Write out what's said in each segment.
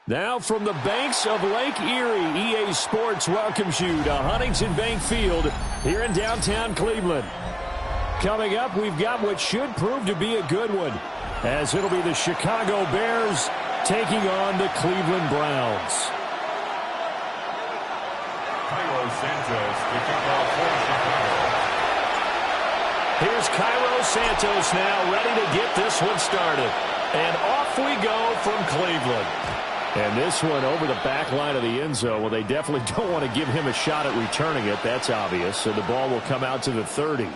Now from the banks of Lake Erie, EA Sports welcomes you to Huntington Bank Field here in downtown Cleveland. Coming up, we've got what should prove to be a good one, as it'll be the Chicago Bears taking on the Cleveland Browns. Here's Cairo Santos now ready to get this one started. And off we go from Cleveland. And this one over the back line of the end zone. Well, they definitely don't want to give him a shot at returning it. That's obvious. So the ball will come out to the 30.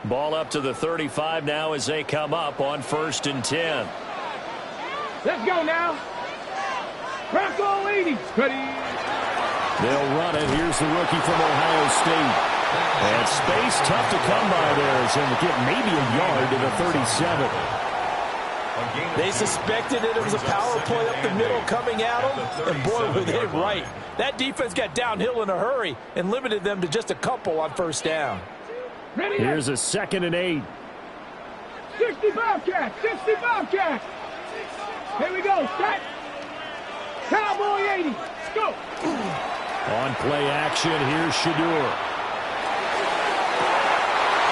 Ball up to the 35 now as they come up on 1st and 10. Let's go now. Crack all 80. Ready. They'll run it. Here's the rookie from Ohio State. And space tough to come by there as he'll get maybe a yard to the 37. They suspected it was a power play up the middle coming at them, and boy, were they right. That defense got downhill in a hurry and limited them to just a couple on 1st down. Here's a 2nd and 8. 60 Bobcats, 60 Bobcats. Here we go, set. Cowboy 80, let's go. On play action, here's Shadur.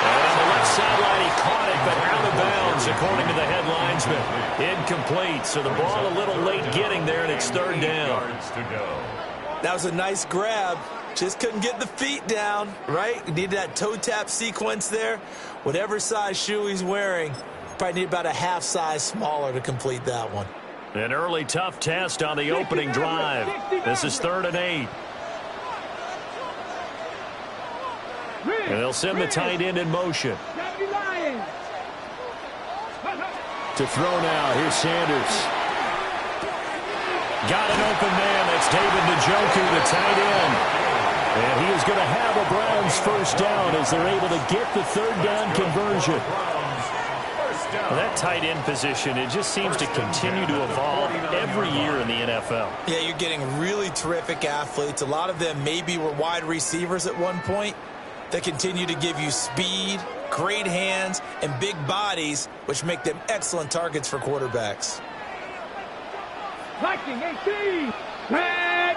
And on the left sideline, he caught it, but out of bounds, according to the head linesman. Incomplete, so the ball a little late getting there, and it's 3rd down. That was a nice grab. Just couldn't get the feet down, right? Needed that toe tap sequence there. Whatever size shoe he's wearing, probably need about a half size smaller to complete that one. An early tough test on the opening drive. This is 3rd and 8. And they'll send the tight end in motion. To throw now, here's Sanders. Got an open man, that's David Njoku, the tight end. And he is going to have a Browns 1st down as they're able to get the 3rd down conversion. Well, that tight end position, it just seems to continue to evolve every year in the NFL. Yeah, you're getting really terrific athletes. A lot of them maybe were wide receivers at one point. They continue to give you speed, great hands, and big bodies, which make them excellent targets for quarterbacks. Viking 18. Red.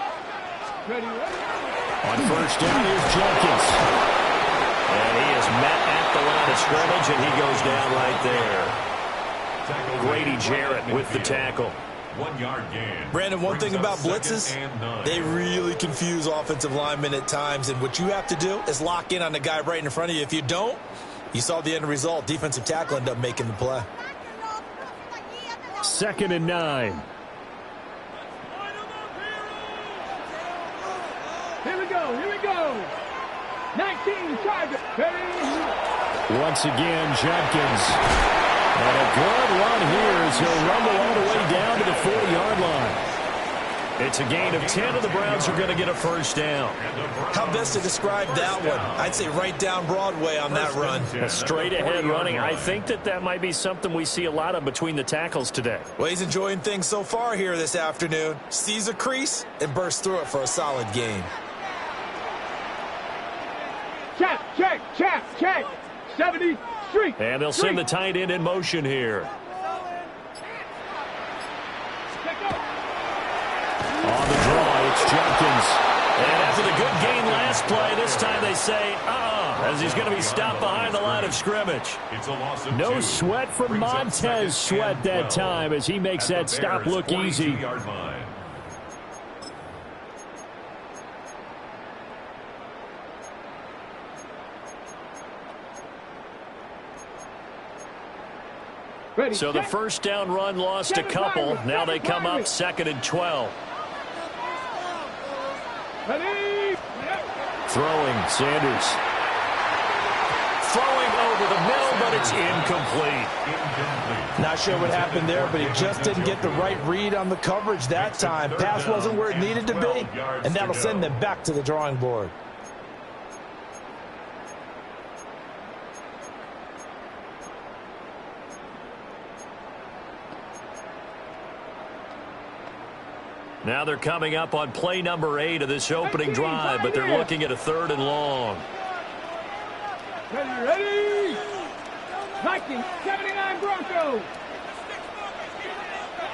Ready. On 1st down, here's Jenkins. And he is met at the line of scrimmage, and he goes down right there. Grady Jarrett with the tackle. 1-yard gain. Brandon, one thing about blitzes, they really confuse offensive linemen at times, and what you have to do is lock in on the guy right in front of you. If you don't, you saw the end result. Defensive tackle ended up making the play. 2nd and 9. Here we go, here we go. 19 Tiger. Once again, Jenkins. And a good run here as he'll rumble all the way down to the 40-yard line. It's a gain of 10, and the Browns are going to get a 1st down. How best to describe that one? I'd say right down Broadway on that run. A straight-ahead running. I think that might be something we see a lot of between the tackles today. Well, he's enjoying things so far here this afternoon. Sees a crease and bursts through it for a solid gain. Check, check, check, check. 70. And they'll send the tight end in motion here. On the draw, it's Jenkins. And after the good gain last play, this time they say, as he's going to be stopped behind the line of scrimmage. No sweat from Montez Sweat that time as he makes that stop look easy. So the 1st down run lost a couple. Now they come up 2nd and 12. Throwing, Sanders. Throwing over the middle, but it's incomplete. Not sure what happened there, but he just didn't get the right read on the coverage that time. Pass wasn't where it needed to be, and that'll send them back to the drawing board. Now they're coming up on play number 8 of this opening drive, but they're looking at a 3rd and long. Ready, ready. 1979 Broncos.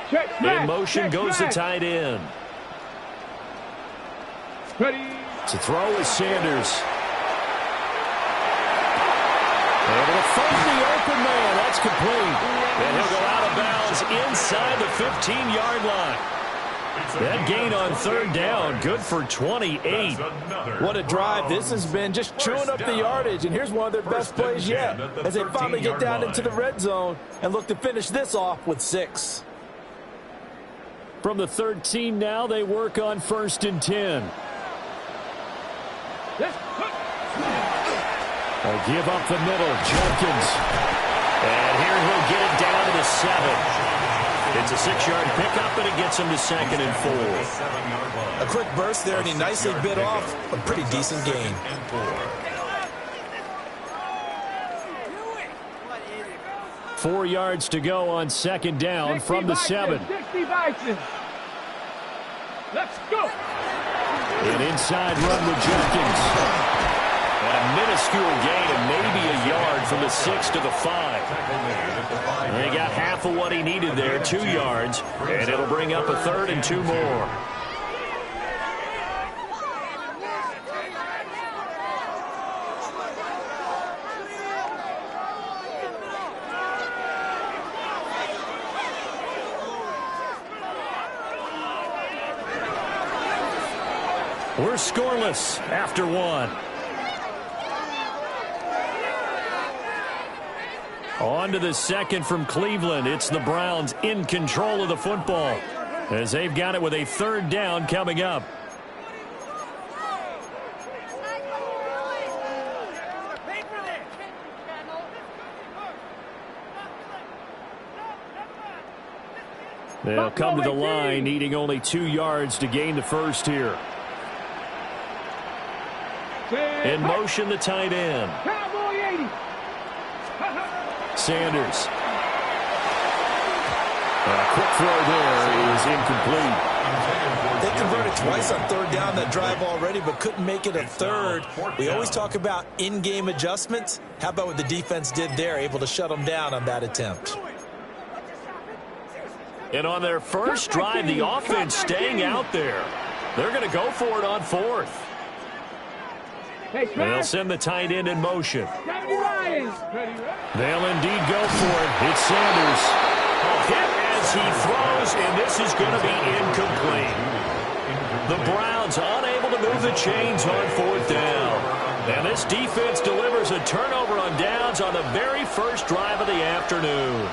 Check back. In motion check goes back. the tight end. Ready. To throw is Sanders. Able to find the open man. That's complete. And he'll go out of bounds inside the 15-yard line. That gain on third down, good for 28. What a drive this has been, just chewing up the yardage. And here's one of their best plays yet as they finally get down into the red zone and look to finish this off with 6. From the 13 now, they work on 1st and 10. They'll give up the middle, Jenkins. And here he'll get it down to the 7. It's a 6-yard pickup, and it gets him to 2nd and 4. A quick burst there, and he nicely bit off a pretty decent gain. Four yards to go on 2nd down from the 7. 60 Bison. Let's go. An inside run with Jenkins. And a minuscule gain of maybe a yard from the 6 to the 5. And he got half of what he needed there, 2 yards, and it'll bring up a 3rd and 2 more. We're scoreless after 1. On to the 2nd from Cleveland. It's the Browns in control of the football as they've got it with a 3rd down coming up. They'll come to the line, needing only 2 yards to gain the first here. In motion, the tight end. Sanders. A quick throw there is incomplete. They converted twice on 3rd down that drive already, but couldn't make it a 3rd. We always talk about in-game adjustments. How about what the defense did there, able to shut them down on that attempt? And on their first drive, the offense staying out there. They're going to go for it on 4th. They'll send the tight end in motion. They'll indeed go for it. It's Sanders. Hit as he throws, and this is going to be incomplete. The Browns unable to move the chains on 4th down. And this defense delivers a turnover on downs on the very first drive of the afternoon.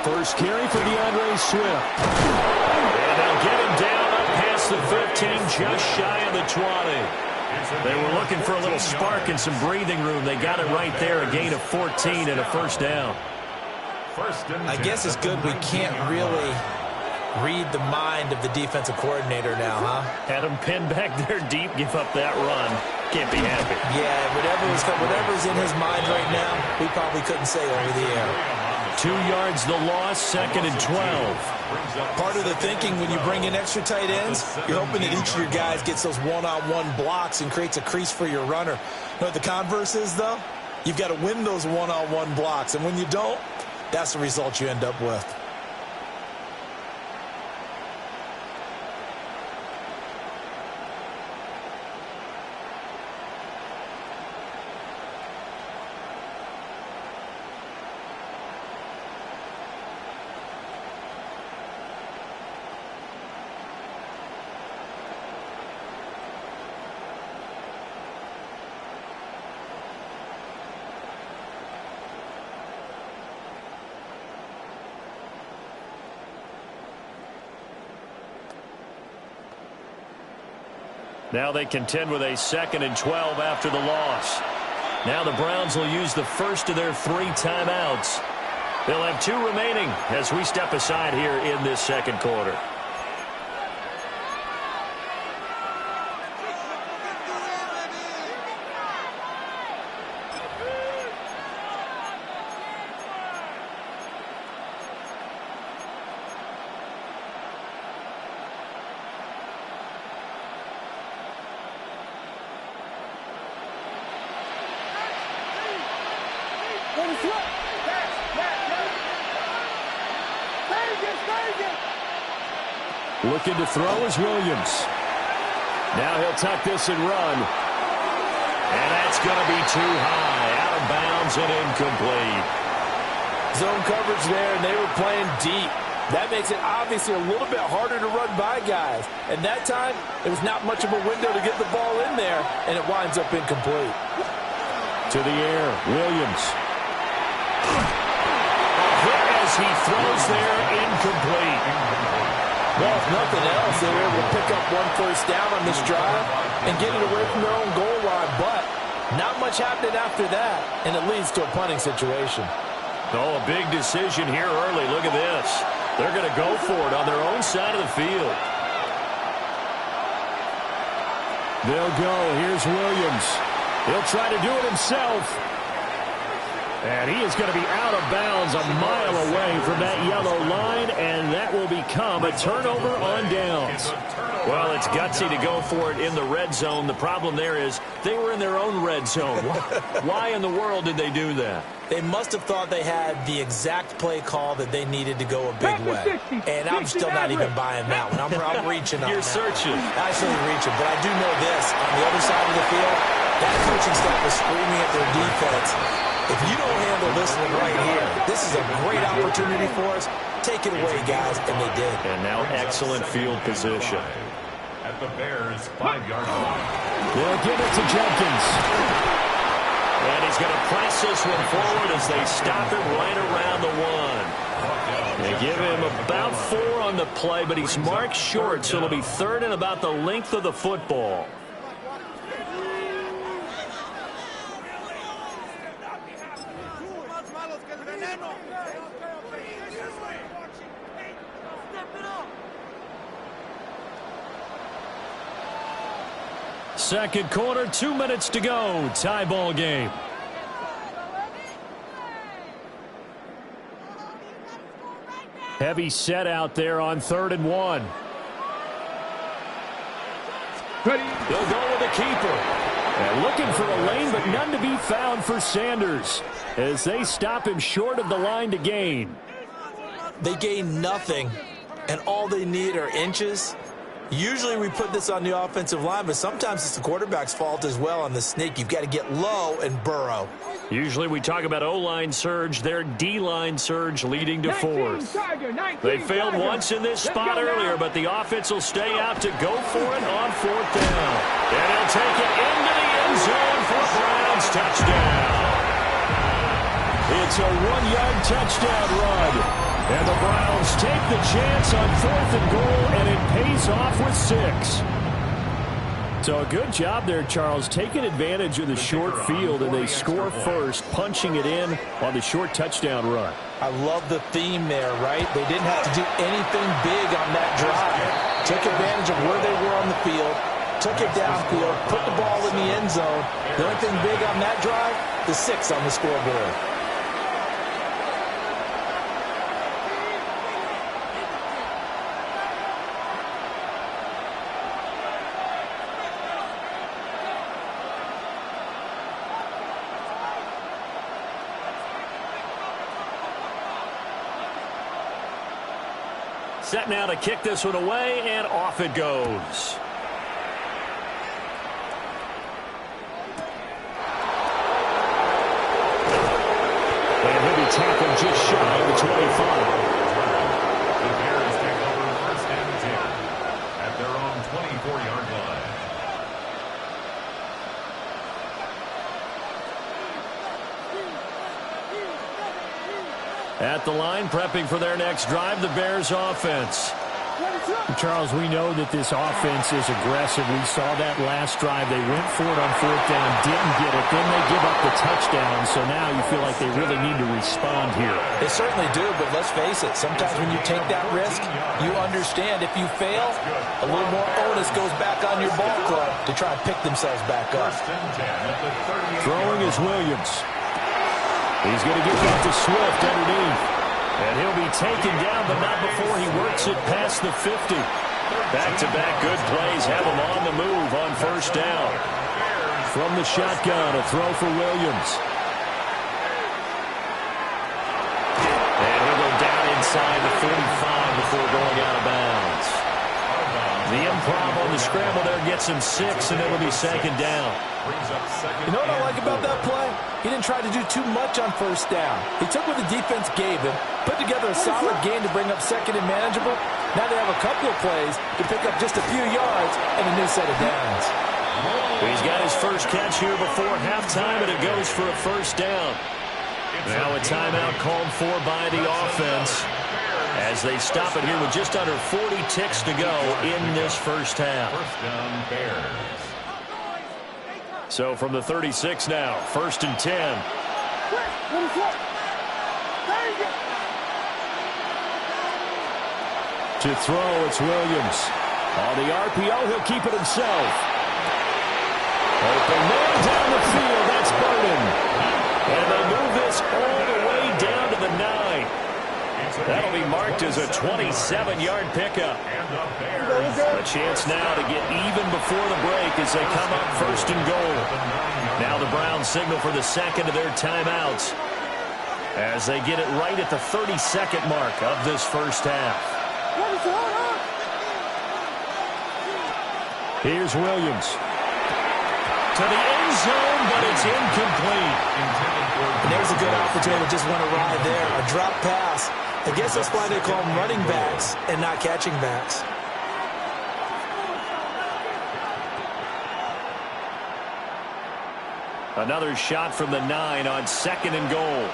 First carry for DeAndre Swift. And they'll get him down up past the 15, just shy of the 20. They were looking for a little spark and some breathing room. They got it right there, a gain of 14 and a 1st down. I guess it's good we can't really read the mind of the defensive coordinator now, huh? Had him pinned back there deep, give up that run. Can't be happy. Yeah, whatever's in his mind right now, we probably couldn't say over the air. 2 yards the loss, 2nd and 12. Part of the thinking when you bring in extra tight ends, you're hoping that each of your guys gets those one-on-one blocks and creates a crease for your runner. You know what the converse is, though? You've got to win those one-on-one blocks, and when you don't, that's the result you end up with. Now they contend with a 2nd and 12 after the loss. Now the Browns will use the first of their 3 timeouts. They'll have 2 remaining as we step aside here in this 2nd quarter. Looking to throw is Williams. Now he'll tuck this and run. And that's going to be too high. Out of bounds and incomplete. Zone coverage there, and they were playing deep. That makes it obviously a little bit harder to run by guys. And that time, it was not much of a window to get the ball in there, and it winds up incomplete. To the air, Williams. A hit as he throws there, incomplete. Well, if nothing else, they were able to pick up one first down on this drive and get it away from their own goal line. But not much happening after that, and it leads to a punting situation. Oh, a big decision here early. Look at this. They're going to go for it on their own side of the field. They'll go. Here's Williams. He'll try to do it himself. And he is going to be out of bounds a mile away from that yellow line, and that will become a turnover on downs. Well, it's gutsy to go for it in the red zone. The problem there is they were in their own red zone. Why in the world did they do that? They must have thought they had the exact play call that they needed to go a big way. And I'm still not even buying that one. I'm reaching on that. You're searching. Actually reaching. But I do know this. On the other side of the field, that coaching staff is screaming at their defense. If you don't handle this one right here, this is a great opportunity for us. Take it away, guys. And they did. And now excellent field position. At the Bears' 5-yard line. They'll give it to Jenkins. And he's going to press this one forward as they stop him right around the 1. They give him about 4 on the play, but he's marked short, so it'll be third and about the length of the football. Second quarter, 2 minutes to go. Tie ball game. Heavy set out there on 3rd and 1. They'll go with a keeper. And looking for a lane, but none to be found for Sanders as they stop him short of the line to gain. They gain nothing, and all they need are inches. Usually we put this on the offensive line, but sometimes it's the quarterback's fault as well on the sneak. You've got to get low and burrow. Usually we talk about O-line surge, their D-line surge leading to 4th. They failed once in this spot earlier, but the offense will stay out to go for it on 4th down. And he'll take it into the end zone for a Browns touchdown. It's a 1-yard touchdown run. And the Browns take the chance on 4th and goal, and it pays off with 6. So a good job there, Charles, taking advantage of the short field, and they score first, punching it in on the short touchdown run. I love the theme there, right? They didn't have to do anything big on that drive. Took advantage of where they were on the field, took it downfield, put the ball in the end zone. The only thing big on that drive, the 6 on the scoreboard. Set now to kick this one away, and off it goes. And he'll be tackled just shy of the 25. The Bears take over 1st and 10 at their own 24-yard line. At the line, prepping for their next drive, the Bears offense. Charles, we know that this offense is aggressive. We saw that last drive. They went for it on 4th down, didn't get it. Then they give up the touchdown. So now you feel like they really need to respond here. They certainly do, but let's face it. Sometimes when you take that risk, you understand if you fail, a little more onus goes back on your ball club to try and pick themselves back up. Throwing is Williams. He's going to get back to Swift underneath. And he'll be taken down, but not before he works it past the 50. Back-to-back good plays have him on the move on 1st down. From the shotgun, a throw for Williams. before going out of bounds. The improv on the scramble there gets him 6, and it'll be second down. You know what I like about that play? He didn't try to do too much on first down. He took what the defense gave him, put together a solid game to bring up second and manageable. Now they have a couple of plays to pick up just a few yards and a new set of downs. He's got his first catch here before halftime, and it goes for a first down. Now a timeout called for by the offense as they stop it here with just under 40 ticks to go in this first half. First down, Bears. So from the 36 now, 1st and 10. To throw, it's Williams. On the RPO, he'll keep it himself. Open man down the field, that's Burden. And they move this all the way down to the 9. That'll be marked as a 27-yard pickup. A chance now to get even before the break as they come up 1st and goal. Now the Browns signal for the second of their timeouts as they get it right at the 32nd mark of this first half. Here's Williams. To the end zone, but it's incomplete. And there's a good opportunity to just want to ride there. A drop pass. I guess that's why they call them running backs and not catching backs. Another shot from the 9 on 2nd and goal.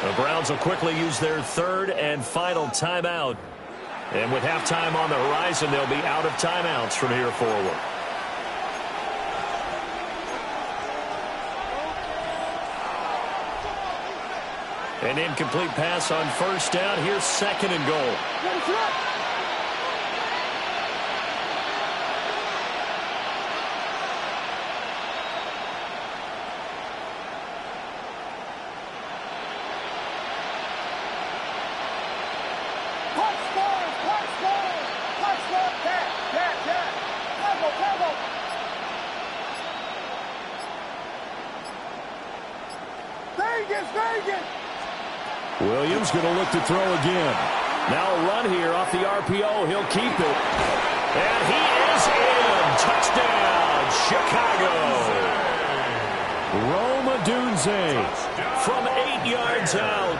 The Browns will quickly use their 3rd and final timeout. And with halftime on the horizon, they'll be out of timeouts from here forward. An incomplete pass on first down. Here's 2nd and goal. Williams going to look to throw again. Now a run here off the RPO. He'll keep it. And he is in. Touchdown, Chicago. Rome Odunze from 8 yards out.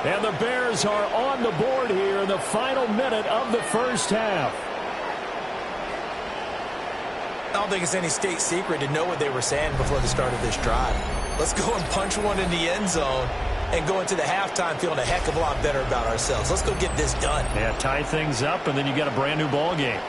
And the Bears are on the board here in the final minute of the first half. I don't think it's any state secret to know what they were saying before the start of this drive. Let's go and punch one in the end zone and go into the halftime feeling a heck of a lot better about ourselves. Let's go get this done. Yeah, tie things up, and then you get a brand new ball game.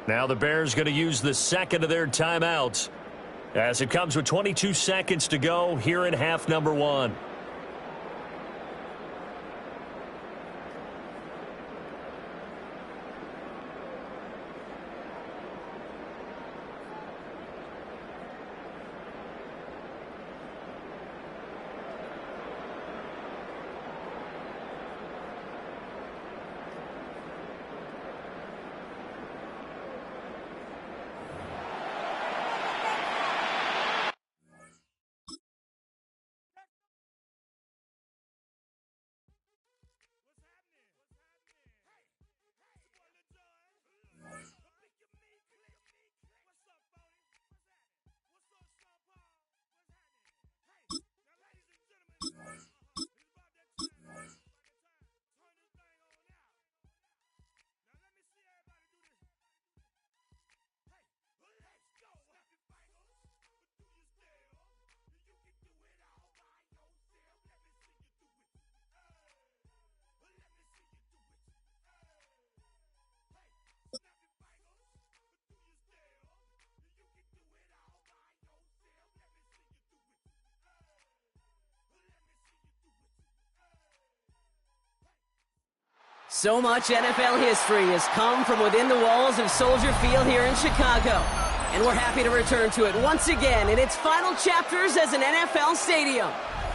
Now the Bears going to use the second of their timeouts as it comes with 22 seconds to go here in half number 1. So much NFL history has come from within the walls of Soldier Field here in Chicago. And we're happy to return to it once again in its final chapters as an NFL stadium.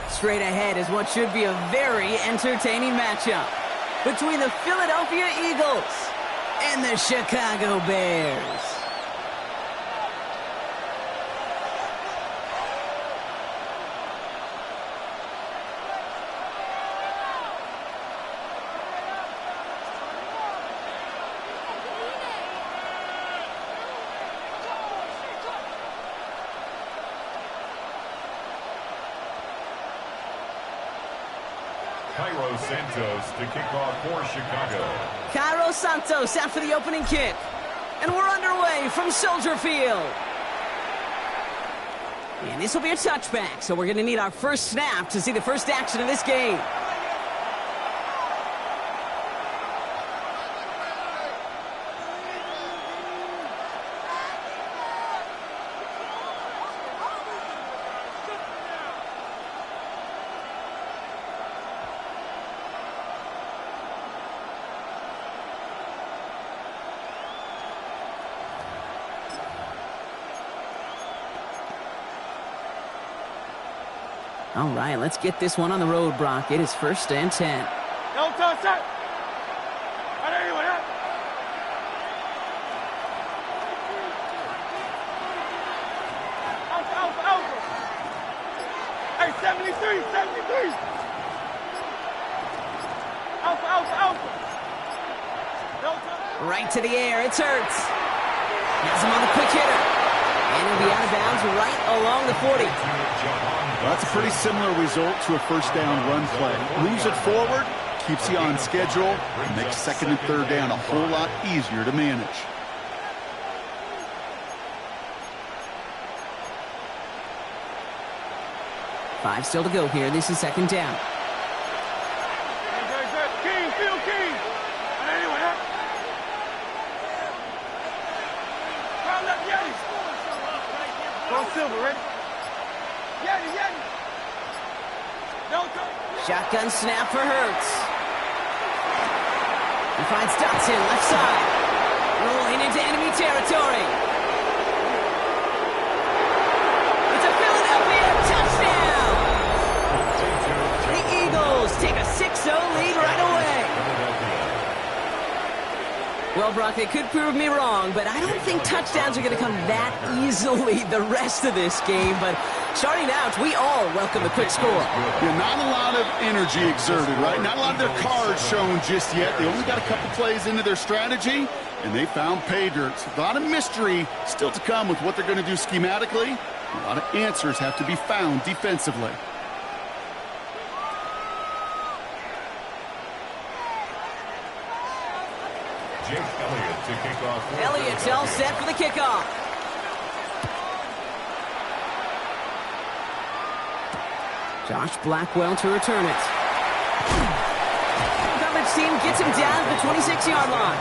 Straight ahead is what should be a very entertaining matchup between the Philadelphia Eagles and the Chicago Bears. Cairo Santos to kick off for Chicago. Cairo Santos out for the opening kick. And we're underway from Soldier Field. And this will be a touchback, so we're going to need our first snap to see the first action of this game. All right, let's get this one on the road, Brock. It is 1st and 10. No touch that. Alpha. Hey, 73. Alpha. No touch. Right to the air, it's Hurts. Has him on the quick hitter. And he'll be out of bounds right along the 40. Well, that's a pretty similar result to a first down run play. Moves it forward, keeps you on schedule, and makes 2nd and 3rd down a whole lot easier to manage. Five still to go here. This is 2nd down. King, Phil King. Round up, Yeti. Go Silver, ready? Yeti. No touch. Shotgun snap for Hurts. He finds Dotson, left side. Rolling into enemy territory. It's a Philadelphia touchdown. The Eagles take a 6-0 lead right away. Well, Brock, they could prove me wrong, but I don't think touchdowns are going to come that easily the rest of this game. But starting out, we all welcome the quick score. Yeah, not a lot of energy exerted, right? Not a lot of their cards shown just yet. They only got a couple plays into their strategy, and they found pay dirt. A lot of mystery still to come with what they're going to do schematically. A lot of answers have to be found defensively. Jake Elliott to kick off. Elliott's all set for the kickoff. Josh Blackwell to return it. Coverage team gets him down to the 26-yard line.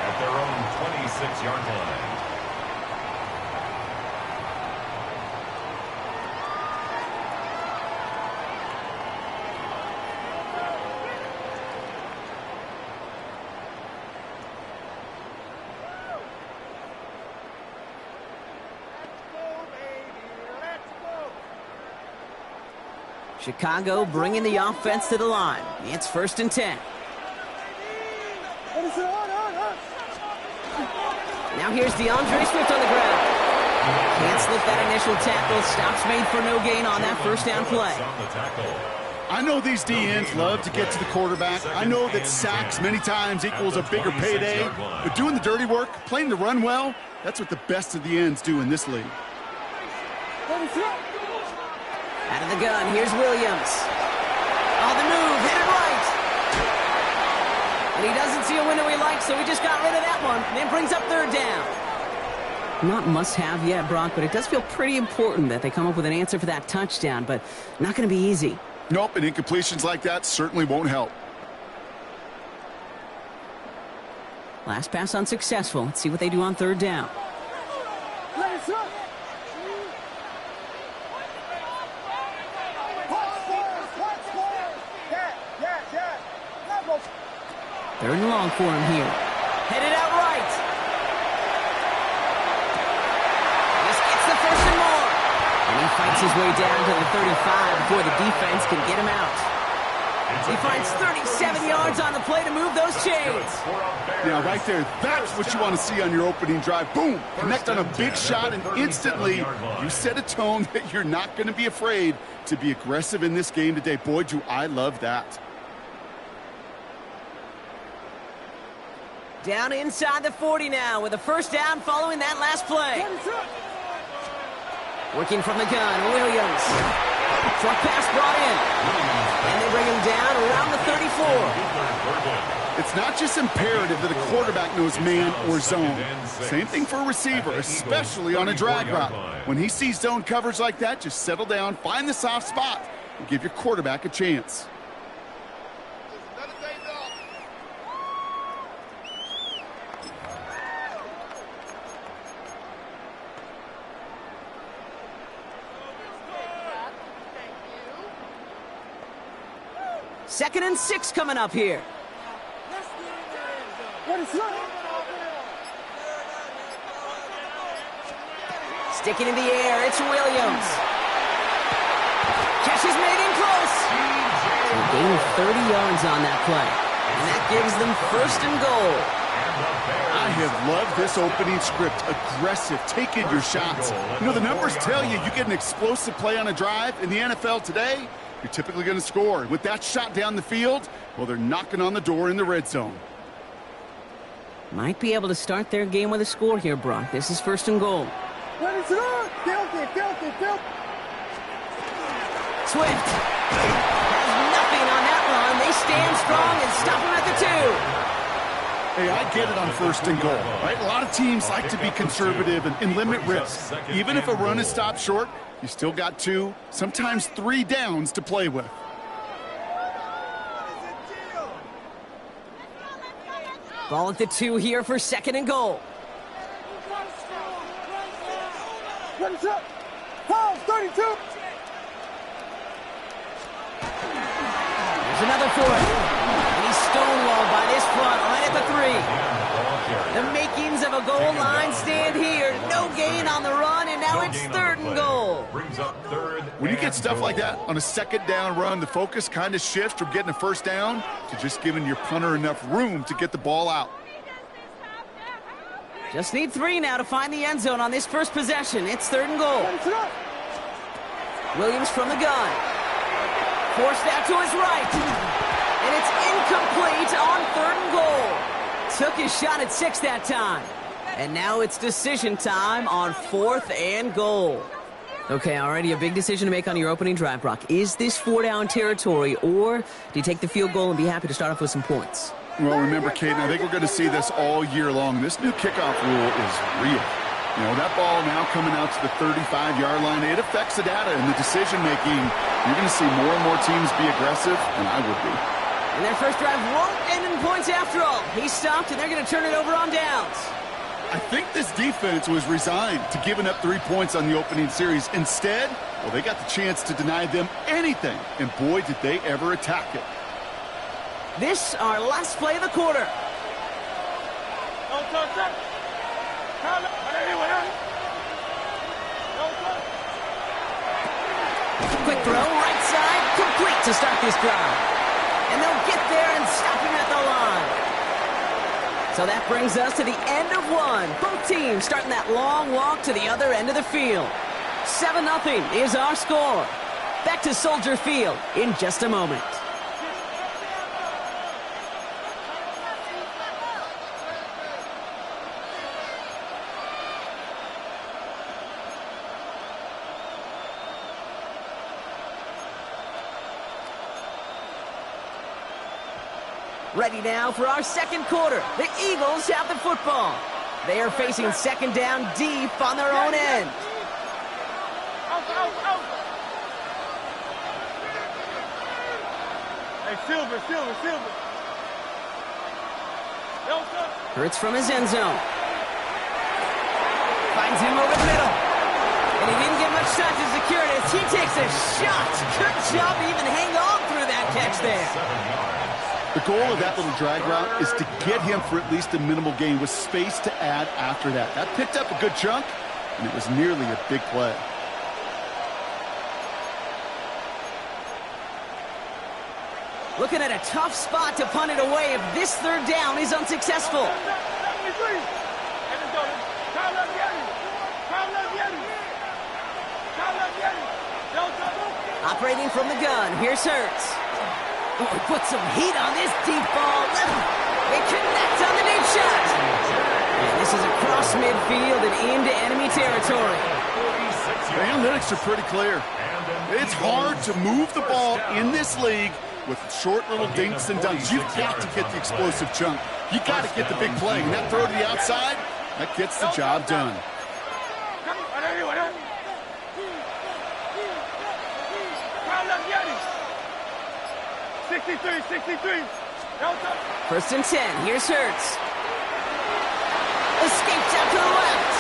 At their own 6-yard line. Chicago bringing the offense to the line. It's 1st and 10. Now here's DeAndre Swift on the ground. Can't slip that initial tackle. Stops made for no gain on that first down play. I know these DNs love to get to the quarterback. I know that sacks many times equals a bigger payday. But doing the dirty work, playing the run well, that's what the best of the ends do in this league. Out of the gun, here's Williams. On the move, headed right. And he doesn't see a window he likes, so he just got rid of that one. And then brings up 3rd down. Not must-have yet, Brock, but it does feel pretty important that they come up with an answer for that touchdown, but not going to be easy. Nope, and incompletions like that certainly won't help. Last pass unsuccessful. Let's see what they do on 3rd down. Third and long for him here. Headed out right. This gets the 1st and more. And he fights his way down to the 35 before the defense can get him out. He finds 37 yards on the play to move those chains. Yeah, right there. That's what you want to see on your opening drive. Boom! Connect on a big shot, and instantly you set a tone that you're not going to be afraid to be aggressive in this game today. Boy, do I love that. Down inside the 40 now with a 1st down following that last play. Working from the gun, Williams. Short pass brought in. And they bring him down around the 34. It's not just imperative that a quarterback knows man or zone. Same thing for a receiver, especially on a drag route. When he sees zone coverage like that, just settle down, find the soft spot, and give your quarterback a chance. Second and 6 coming up here. Sticking in the air, it's Williams. Catch is made in close. A gain of 30 yards on that play. And that gives them 1st and goal. I have loved this opening script. Aggressive, taking your shots. You know, the numbers tell you get an explosive play on a drive. In the NFL today, you're typically going to score. With that shot down the field, well, they're knocking on the door in the red zone. Might be able to start their game with a score here, Brock. This is 1st and goal. Swift has nothing on that run. They stand strong and stop him at the 2. Hey, I get it on 1st and goal, right? A lot of teams like to be conservative and limit risk. Even if a run is stopped short, you still got 2, sometimes 3 downs to play with. Ball at the 2 here for 2nd and goal. There's another for it. And he's stonewalled by this front right at the 3. The makings of a goal line stand here. No gain on the run, and now it's 3rd and goal. When you get stuff like that on a 2nd down run, the focus kind of shifts from getting a 1st down to just giving your punter enough room to get the ball out. Just need 3 now to find the end zone on this first possession. It's 3rd and goal. Williams from the gun. Forced out to his right. And it's incomplete on 3rd and goal. Took his shot at 6 that time. And now it's decision time on 4th and goal. Okay, already a big decision to make on your opening drive, Brock. Is this 4-down territory, or do you take the field goal and be happy to start off with some points? Well, remember, Caden, I think we're going to see this all year long. This new kickoff rule is real. You know, that ball now coming out to the 35-yard line, it affects the data and the decision-making. You're going to see more and more teams be aggressive, and I would be. And their first drive won't end in points after all. He stopped, and they're going to turn it over on downs. I think this defense was resigned to giving up 3 points on the opening series. Instead, well, they got the chance to deny them anything, and boy, did they ever attack it. This, our last play of the quarter. Quick throw, right side, complete to start this drive. And they'll get there and stop him at the line. So that brings us to the end of one. Both teams starting that long walk to the other end of the field. 7-0 is our score. Back to Soldier Field in just a moment. Ready now for our second quarter. The Eagles have the football. They are facing second down deep on their own end. Hey, Silver. Hurts from his end zone. Finds him over the middle. And he didn't get much time to secure it as he takes a shot. Good job to even hang on through that catch there. The goal of that little drag route is to get him for at least a minimal gain with space to add after that. That picked up a good chunk, and it was nearly a big play. Looking at a tough spot to punt it away if this third down is unsuccessful. Operating from the gun, here's Hurts. Oh, he put some heat on this deep ball. It connects on the deep shot. And this is across midfield and into enemy territory. The analytics are pretty clear. It's hard to move the ball in this league with short little dinks and dunks. You've got to get the explosive chunk. You got to get the big play. And that throw to the outside, that gets the job done. First and 10. Here's Hurts. Escapes out to the left.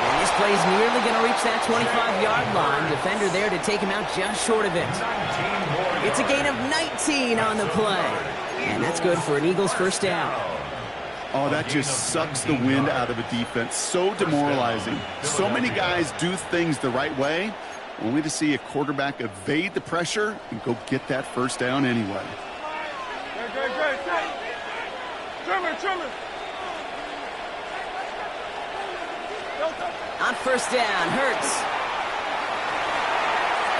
And this play's nearly going to reach that 25-yard line. Defender there to take him out just short of it. It's a gain of 19 on the play. And that's good for an Eagles first down. Oh, that just sucks the wind out of a defense. So demoralizing. So many guys do things the right way, only to see a quarterback evade the pressure and go get that first down anyway. On first down, Hurts.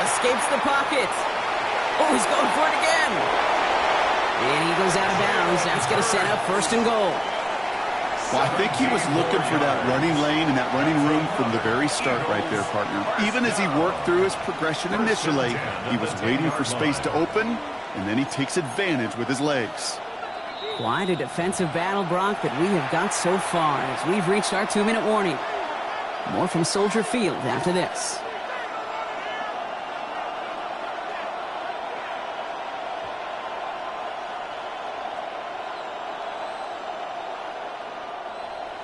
Escapes the pocket. Oh, he's going for it again. And he goes out of bounds. That's going to set up first and goal. Well, I think he was looking for that running lane and that running room from the very start right there, partner. Even as he worked through his progression initially, he was waiting for space to open, and then he takes advantage with his legs. Quite a defensive battle, Brock, that we have got so far as we've reached our 2-minute warning. More from Soldier Field after this.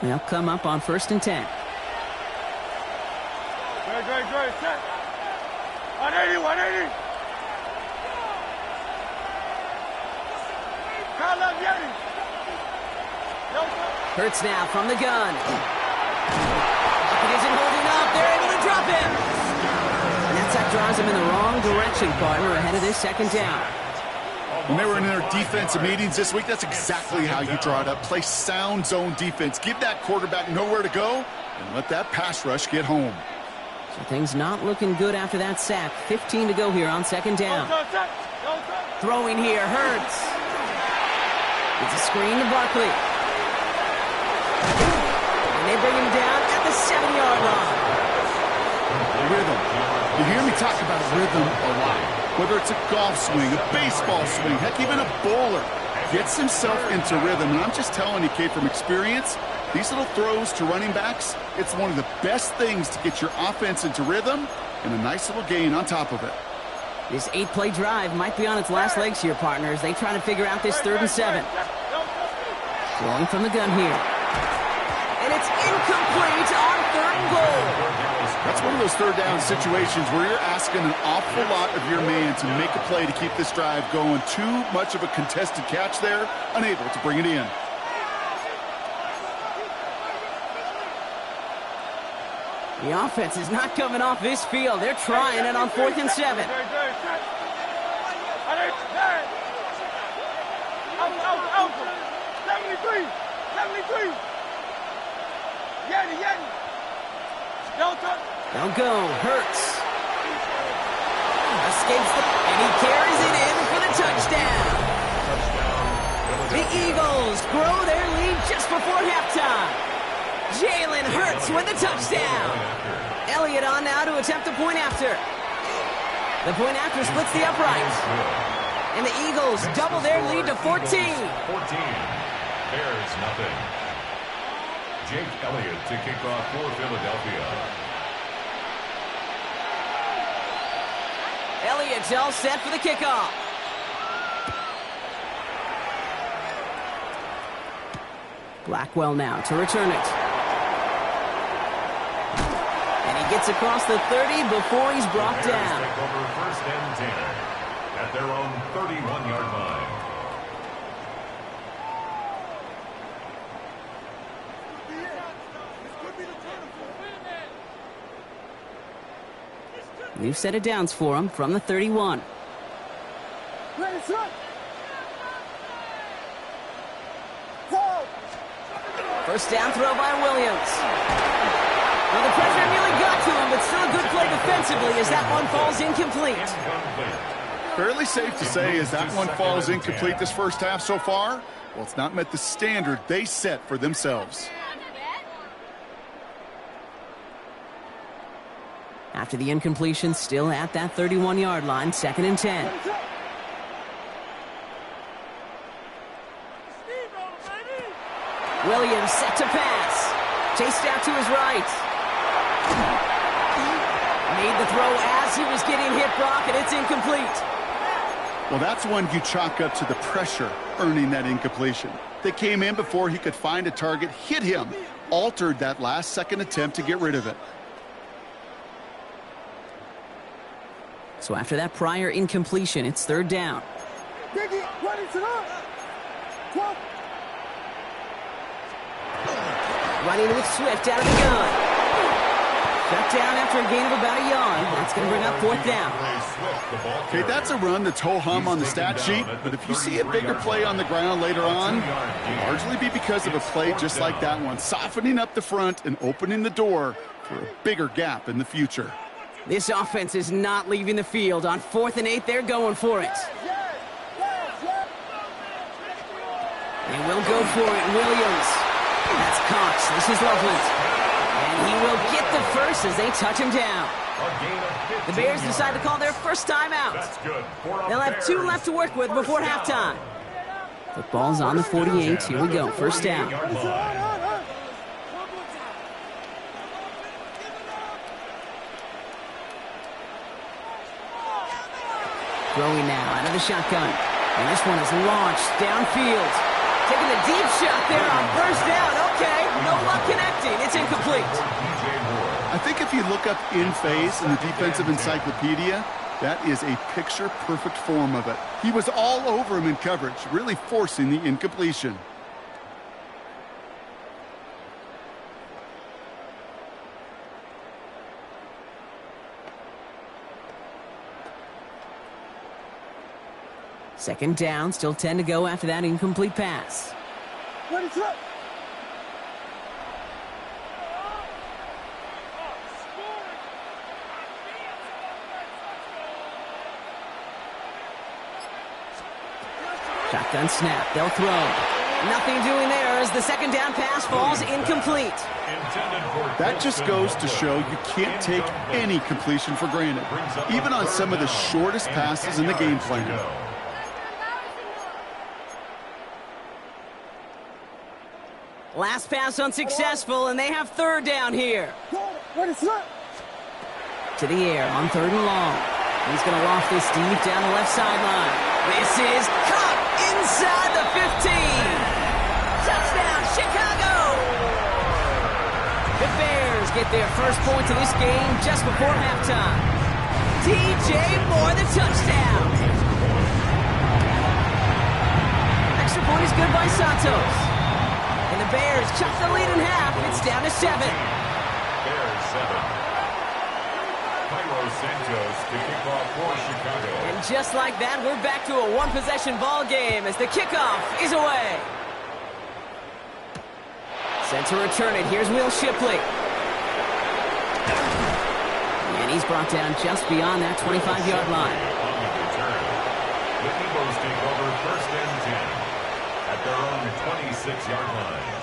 They'll come up on first and 10. Great, set. 180. Hurts now from the gun. It isn't holding up. They're able to drop him. And that draws him in the wrong direction, partner, ahead of this second down. When they were in their defensive meetings this week, that's exactly how you draw it up. Play sound zone defense. Give that quarterback nowhere to go and let that pass rush get home. So things not looking good after that sack. 15 to go here on second down. Throwing here, Hurts. It's a screen to Barkley. And they bring him down at the 7-yard line. Rhythm. You hear me talk about rhythm a lot. Whether it's a golf swing, a baseball swing, heck, even a bowler gets himself into rhythm. And I'm just telling you, Kate, from experience, these little throws to running backs, it's one of the best things to get your offense into rhythm and a nice little gain on top of it. This 8-play drive might be on its last legs here, partners. They try to figure out this 3rd and 7. Throwing from the gun here. And it's incomplete on 3rd and goal. That's one of those third down situations where you're asking an awful lot of your man to make a play to keep this drive going. Too much of a contested catch there, unable to bring it in. The offense is not coming off this field. They're trying it on 4th and 7. They'll go. Hurts. Escapes and he carries it in for the touchdown. The Eagles grow their lead just before halftime. Jalen Hurts with the touchdown. Elliott on now to attempt the point after. The point after splits the upright. And the Eagles double their lead to 14. 14. Bears nothing. Jake Elliott to kick off for Philadelphia. Elliott's all set for the kickoff. Blackwell now to return it. And he gets across the 30 before he's brought down. Take over 1st and 10 at their own 31-yard line. New set of downs for him from the 31. First down throw by Williams. Well, the pressure nearly got to him, but still a good play defensively as that one falls incomplete. Fairly safe to say as that one falls incomplete this first half so far. Well, it's not met the standard they set for themselves. After the incompletion, still at that 31-yard line, 2nd and 10. Williams set to pass. Chased out to his right. Made the throw as he was getting hit, Brock, and it's incomplete. Well, that's one you chalk up to the pressure earning that incompletion. They came in before he could find a target, hit him, altered that last-second attempt to get rid of it. So after that prior incompletion, it's 3rd down. Running with Swift out of the gun. Shut down after a gain of about a yard. That's going to bring up 4th down. Okay, that's a run that's ho-hum on the stat sheet, but if you see a bigger play on the ground later on, it'll largely be because of a play just like that one, softening up the front and opening the door for a bigger gap in the future. This offense is not leaving the field. On 4th and 8, they're going for it. They will go for it. Williams. That's Cox. This is Loveland. And he will get the first as they touch him down. The Bears decide to call their first time out. They'll have 2 left to work with before halftime. Football's on the 48. Here we go. First down. Throwing now out of the shotgun. And this one is launched downfield. Taking the deep shot there on first down. Okay, no luck connecting. It's incomplete. I think if you look up in phase in the defensive encyclopedia, that is a picture-perfect form of it. He was all over him in coverage, really forcing the incompletion. Second down, still 10 to go after that incomplete pass. Shotgun snap, they'll throw. Nothing doing there as the second down pass falls incomplete. That just goes to show you can't take any completion for granted, even on some of the shortest passes in the game plan. Last pass unsuccessful, and they have third down here. To the air on 3rd and long. He's going to loft this deep down the left sideline. This is caught inside the 15. Touchdown! The Bears get their first points of this game just before halftime. DJ Moore, the touchdown. Extra point is good by Santos. And the Bears chuck the lead in half. It's down to 7. Bears 7. Santos to kick off for Chicago. And just like that, we're back to a one-possession ball game as the kickoff is away. Set to return it. Here's Will Shipley. And he's brought down just beyond that 25-yard line. On the return, the Eagles take over 1st and 10 at their own 26-yard line.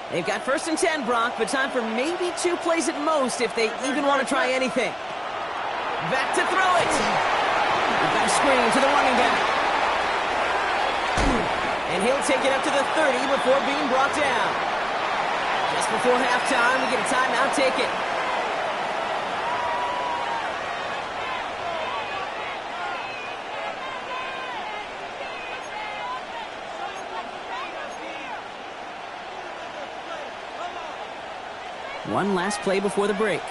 They've got 1st and 10, Brock, but time for maybe 2 plays at most if they even want to try anything. Back to throw it. Back screen to the running back. And he'll take it up to the 30 before being brought down. Just before halftime, we get a timeout taken. One last play before the break.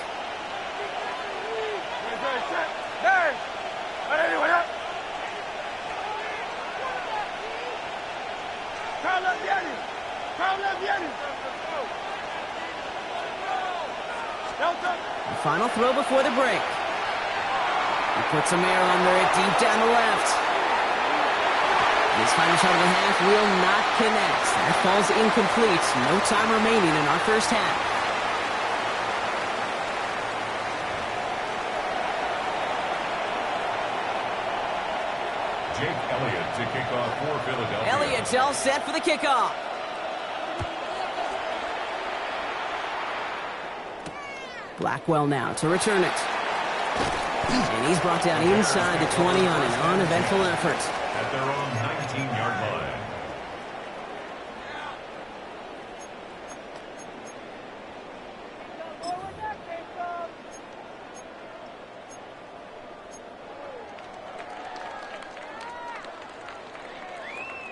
The final throw before the break. He puts some air under it deep down the left. This final shot of the half will not connect. That falls incomplete. No time remaining in our first half. Jake Elliott to kick off for Philadelphia. Elliott's all set for the kickoff. Blackwell now to return it. And he's brought down inside the 20 on an uneventful effort. At their own 19-yard line.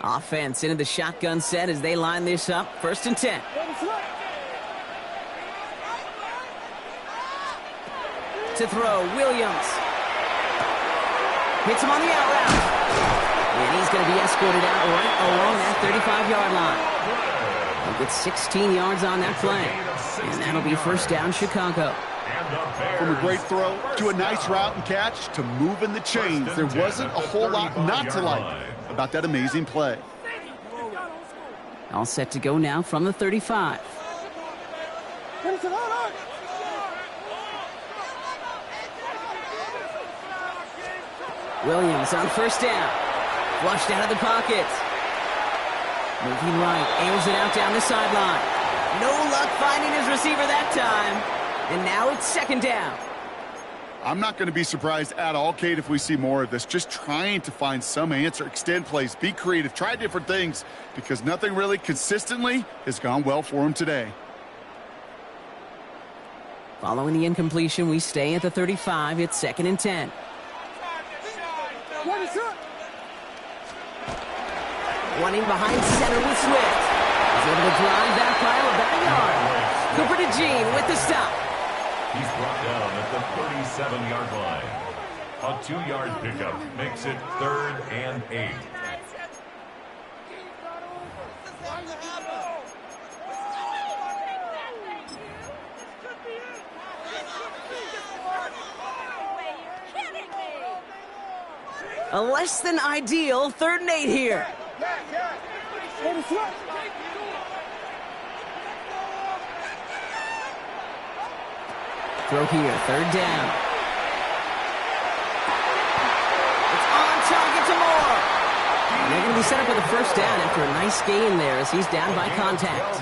Offense into the shotgun set as they line this up. 1st and 10. To throw, Williams. Hits him on the out route. And he's going to be escorted out right along that 35-yard line. He'll get 16 yards on that play. And that'll be 1st down, Chicago. From a great throw to a nice route and catch to moving the chains, there wasn't a whole lot not to like about that amazing play. All set to go now from the 35. Williams on 1st down. Flushed out of the pocket. Moving right, airs it out down the sideline. No luck finding his receiver that time. And now it's 2nd down. I'm not going to be surprised at all, Kate, if we see more of this. Just trying to find some answer, extend plays, be creative, try different things, because nothing really consistently has gone well for him today. Following the incompletion, we stay at the 35. It's 2nd and 10. Running behind center with Swift. He's able to drive that pile about a yard. Cooper to Jean with the stop. He's brought down at the 37-yard line. A 2-yard pickup makes it 3rd and 8. A less than ideal 3rd and 8 here. Throw here, 3rd down. It's on target to Moore. And they're going to be set up with a 1st down after a nice gain there as he's down by contact.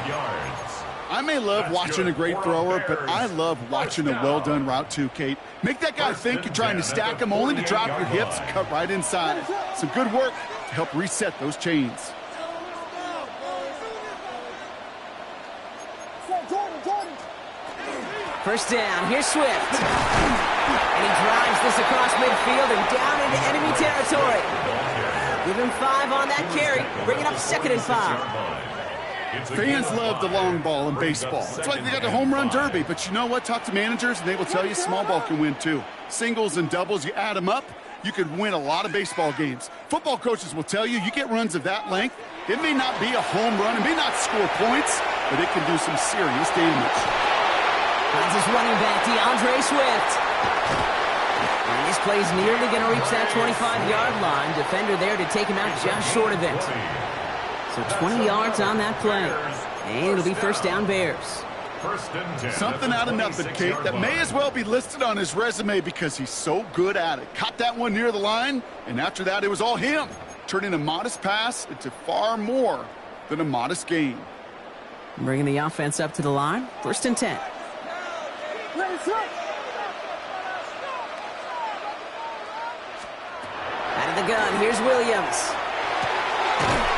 I may love watching a great thrower, but I love watching a well-done route too, Kate. Make that guy think you're trying to stack him only to drop your hips, cut right inside. Some good work to help reset those chains. First down, here's Swift. And he drives this across midfield and down into enemy territory. Give him 5 on that carry, bringing up 2nd and 5. Fans love the long ball in baseball. It's like they got the home run derby, but you know what? Talk to managers, and they will tell you small ball can win too. Singles and doubles, you add them up, you could win a lot of baseball games. Football coaches will tell you, you get runs of that length, it may not be a home run, it may not score points, but it can do some serious damage. Finds his running back, DeAndre Swift. And this play's nearly going to reach that 25-yard line. Defender there to take him out just short of it. So 20 yards on that play. And it'll be 1st down Bears. Something out of nothing, Kate, that may as well be listed on his resume because he's so good at it. Caught that one near the line, and after that, it was all him. Turning a modest pass into far more than a modest gain. Bringing the offense up to the line. 1st and 10. Out of the gun, here's Williams.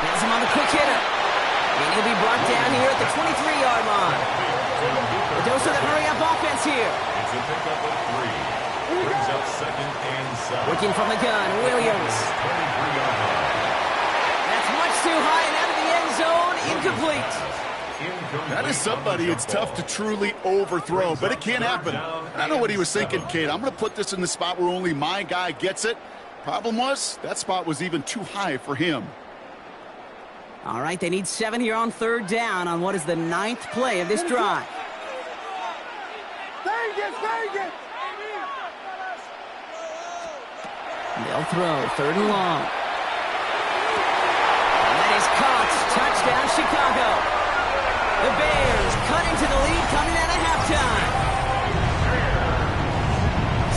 Has him on the quick hitter. And he'll be brought down here at the 23-yard line. The dose of the hurry-up offense here. It's a pickup of 3. Brings up 2nd and 7. Working from the gun, Williams. 23-yard line. That's much too high and out of the end zone. Incomplete. That is somebody it's tough to truly overthrow, but it can happen. I know what he was thinking, Kate. I'm going to put this in the spot where only my guy gets it. Problem was, that spot was even too high for him. All right, they need 7 here on 3rd down on what is the 9th play of this drive. They'll throw 3rd and long. And that is caught. Touchdown, Chicago. The Bears cut into the lead coming out of halftime.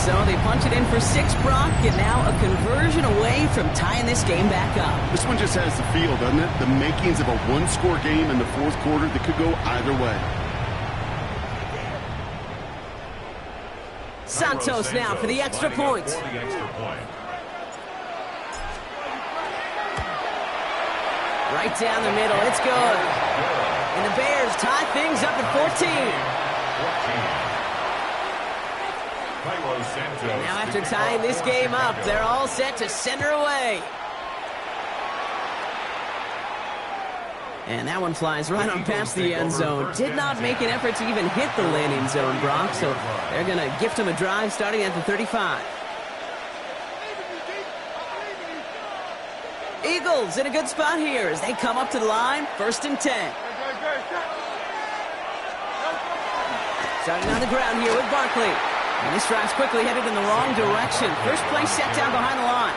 So they punch it in for 6, Brock, and now a conversion away from tying this game back up. This one just has the feel, doesn't it? The makings of a one-score game in the 4th quarter that could go either way. Santos now for the extra point. Right down the middle, it's good. And the Bears tie things up at 14. And now after tying this game up, they're all set to send her away. And that one flies right on past the end zone. Did not make an effort to even hit the landing zone, Brock, so they're going to gift him a drive starting at the 35. Eagles in a good spot here as they come up to the line, 1st and 10. Starting on the ground here with Barkley. And this drive's quickly headed in the wrong direction. First play set down behind the line.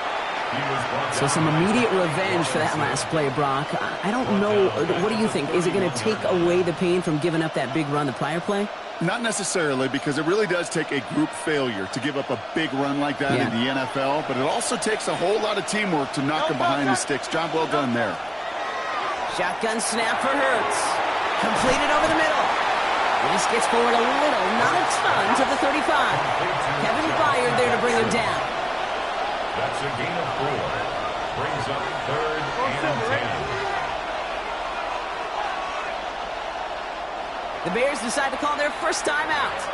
So some immediate revenge for that last play, Brock. I don't know. What do you think? Is it going to take away the pain from giving up that big run the prior play? Not necessarily, because it really does take a group failure to give up a big run like that in the NFL, but it also takes a whole lot of teamwork to knock them behind the sticks. Job well done there. Shotgun snap for Hurts. Completed over the middle. This gets forward a little, not a ton, to the 35. Kevin Byard there to bring him down. That's a gain of 4. Brings up 3rd and 10. The Bears decide to call their first timeout,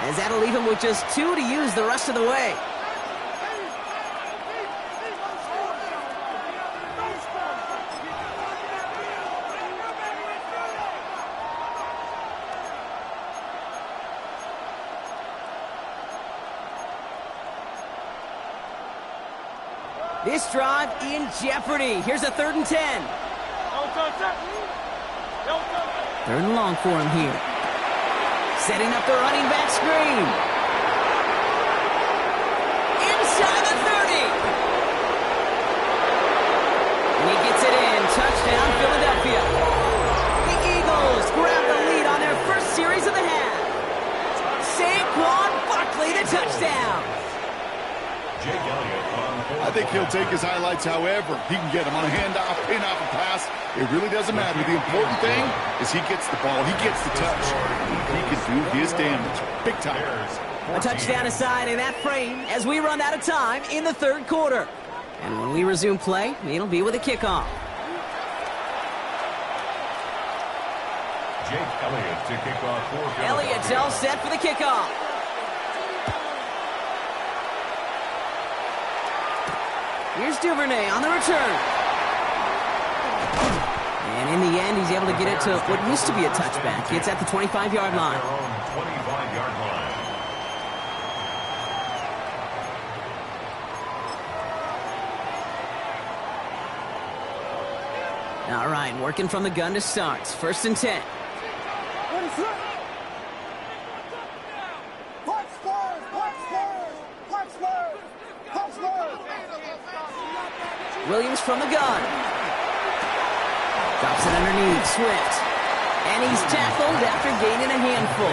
as that'll leave them with just 2 to use the rest of the way. This drive in jeopardy. Here's a 3rd and 10. 3rd and long for him here. Setting up the running back screen. Inside the 30. And he gets it in. Touchdown, Philadelphia. The Eagles grab the lead on their first series of the half. Saquon Barkley, the touchdown. Jake Elliott on 4. I think he'll take his highlights however he can get them on a handoff, pin-off, a pass. It really doesn't matter. The important thing is he gets the ball. He gets the touch. He can do his damage. Big time. A touchdown aside in that frame as we run out of time in the 3rd quarter. And when we resume play, it'll be with a kickoff. Jake Elliott to kick off for Philadelphia. Elliott's all set for the kickoff. Here's Duvernay on the return. And in the end, he's able to get it to what used to be a touchback. It's at the 25-yard line. 25-yard line. All right, working from the gun to start. 1st and 10. Williams from the gun. Drops it underneath. Swift. And he's tackled after gaining a handful.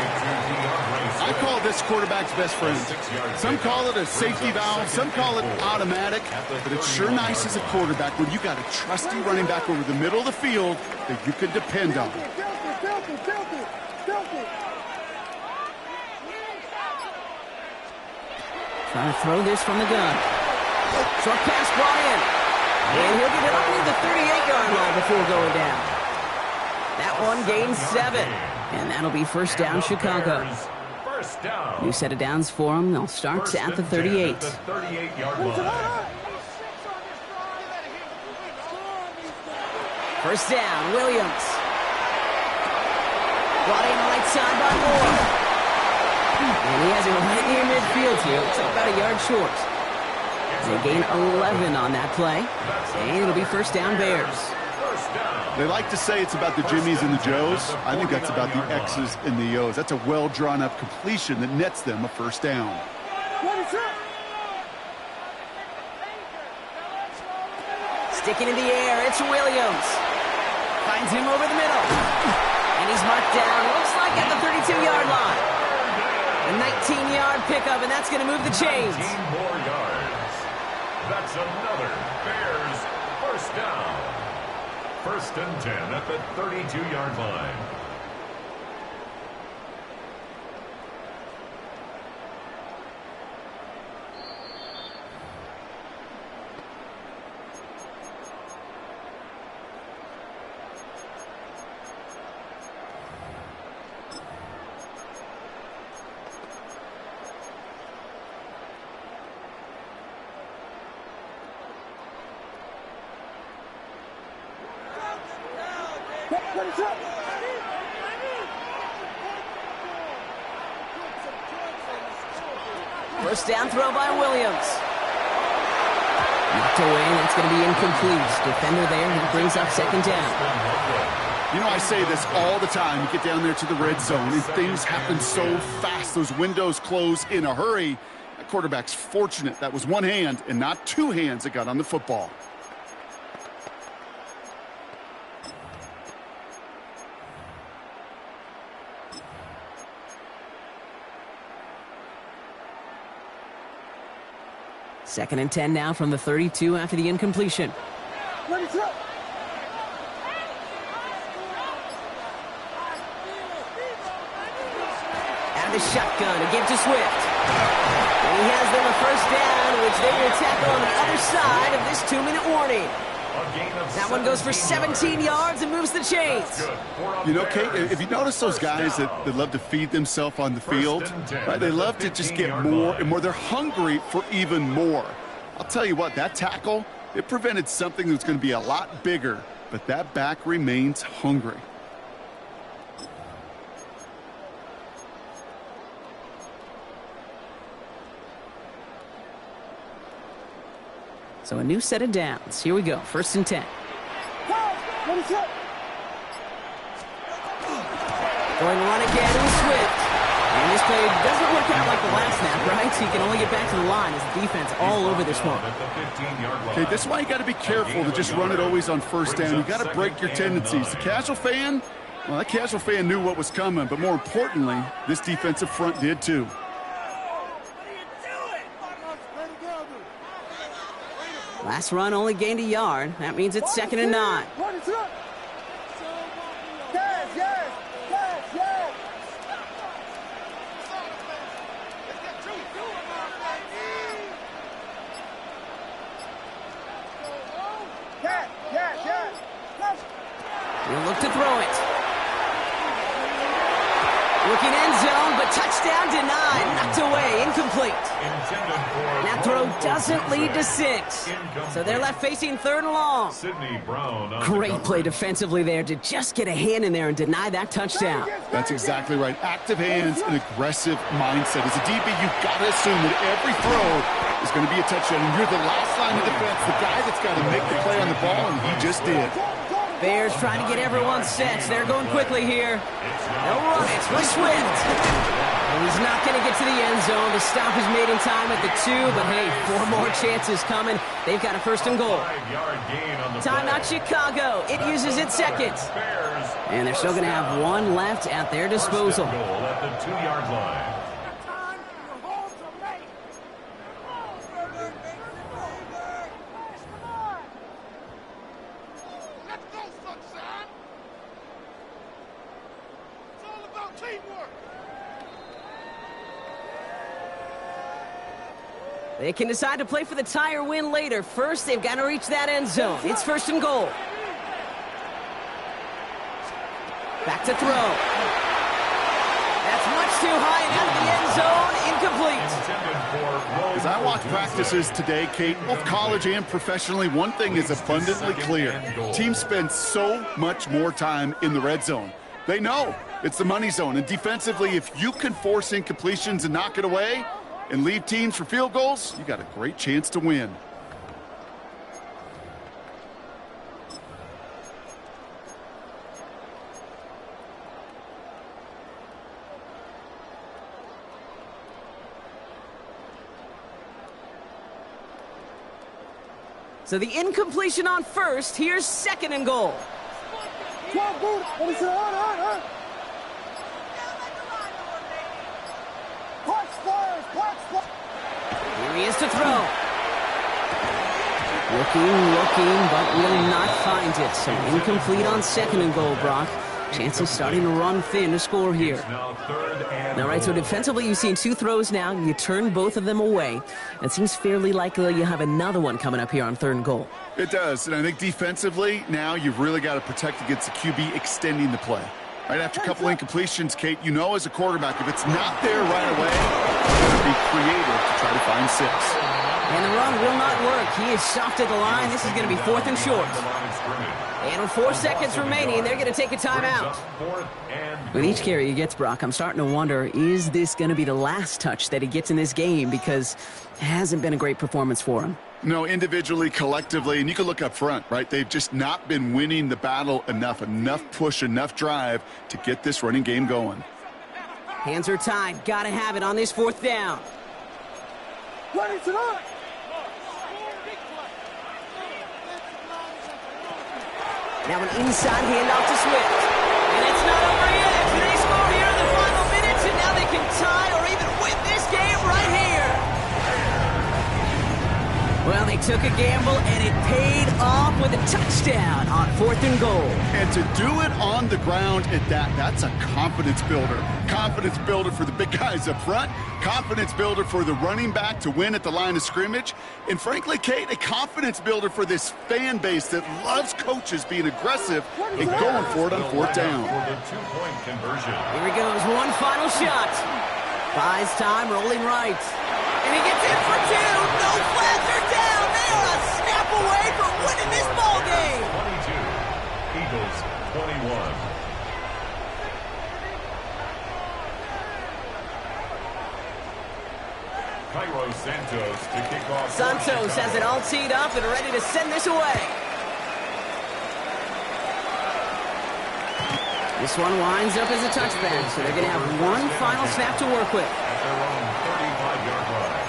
I call this quarterback's best friend. Some call it a safety valve. Some call it automatic. But it's sure nice as a quarterback when you got a trusty running back over the middle of the field that you can depend on. Trying to throw this from the gun. Short pass brought in. And he'll get it on the 38-yard line before going down. That one gains 7. And that'll be 1st down, Chicago. First down. New set of downs for them. They'll start at the 38. At the 38-yard line. 1st down, Williams. Brought in right side by Moore. And he has it right near midfield here. Looks like about a yard short. They gain 11 on that play. And it'll be 1st down, Bears. They like to say it's about the Jimmies and the Joes. I think that's about the X's and the O's. That's a well-drawn-up completion that nets them a 1st down. Sticking in the air, it's Williams. Finds him over the middle. And he's marked down, looks like at the 32-yard line. A 19-yard pickup, and that's going to move the chains. 19 more yards. That's another Bears 1st down. 1st and 10 at the 32-yard line. First down throw by Williams. Knocked away, and it's going to be incomplete. Defender there, he brings up 2nd down. You know, I say this all the time. You get down there to the red zone, and things happen so fast. Those windows close in a hurry. That quarterback's fortunate. That was one hand and not 2 hands that got on the football. Second and 10 now from the 32 after the incompletion. Let it drop. Out of the shotgun, a give to Swift. And he has them a 1st down, which they will tackle on the other side of this 2-minute warning. That one goes for 17 yards and moves the chains. You know, Kate, if you notice those guys that love to feed themselves on the field, right, they love to just get more and more. They're hungry for even more. I'll tell you what, that tackle, it prevented something that's going to be a lot bigger, but that back remains hungry. So a new set of downs. Here we go. 1st and 10. Going on again with Swift. And this play doesn't work out like the last snap, right? So he can only get back to the line as the defense all over this one. Okay, this is why you got to be careful to just run it always on 1st down. You got to break your tendencies. The casual fan, well, that casual fan knew what was coming, but more importantly, this defensive front did too. Last run only gained a yard. That means it's 2nd and 9. He'll look to throw it. Looking end zone, but touchdown denied. Knocked away, incomplete. That throw doesn't lead to 6. So they're left facing 3rd and long. Great play defensively there to just get a hand in there and deny that touchdown. That's exactly right. Active hands and aggressive mindset. As a DB, you've got to assume that every throw is going to be a touchdown. And you're the last line of defense, the guy that's got to make the play on the ball, and he just did. Bears trying to get everyone set. So they're going quickly here. They'll run it for Swift. And he's not going to get to the end zone. The stop is made in time at the 2, but hey, 4 more chances coming. They've got a 1st and goal. Timeout Chicago. It uses its 2nd. And they're still going to have 1 left at their disposal. At the 2-yard line. They can decide to play for the tie or win later. First, they've got to reach that end zone. It's 1st and goal. Back to throw. That's much too high and out of the end zone. Incomplete. As I watch practices today, Kate, both college and professionally, one thing is abundantly clear. Teams spend so much more time in the red zone. They know it's the money zone. And defensively, if you can force incompletions and knock it away and leave teams for field goals, you got a great chance to win. So the incompletion on 1st. Here's 2nd and goal. Here he is to throw. Looking, but will not find it. So incomplete on 2nd and goal, Brock. Chances starting to run thin to score here. All right, so defensively, you've seen 2 throws now. You turn both of them away. It seems fairly likely you have another one coming up here on 3rd and goal. It does, and I think defensively, now you've really got to protect against the QB extending the play. Right after a couple incompletions, Kate, you know as a quarterback, if it's not there right away, you're going to be creative to try to find 6. And the run will not work. He is soft at the line. This is going to be 4th and short. And with 4 seconds remaining, they're going to take a timeout. With each carry he gets, Brock, I'm starting to wonder, is this going to be the last touch that he gets in this game? Because it hasn't been a great performance for him. No, individually, collectively, and you can look up front, right? They've just not been winning the battle enough push, enough drive to get this running game going. Hands are tied. Got to have it on this 4th down. Now an inside handoff to Swift. And it's not over yet. They score here in the final minutes, and now they can tie or even win this game right here. Well, they took a gamble, and it paid off with a touchdown on 4th and goal. And to do it on the ground at that's a confidence builder. Confidence builder for the big guys up front. Confidence builder for the running back to win at the line of scrimmage. And frankly, Kate, a confidence builder for this fan base that loves coaches being aggressive and going for it on 4th down. For the 2-point conversion. Here he goes, one final shot. Buys time, rolling right. And he gets in for 2. No flags are down. They are a snap away from winning this ball game. 22. Eagles 21. Cairo Santos to kick off. Santos has it all teed up and ready to send this away. This one winds up as a touchback, so they're going to have one final snap to work with. At their own 35-yard line.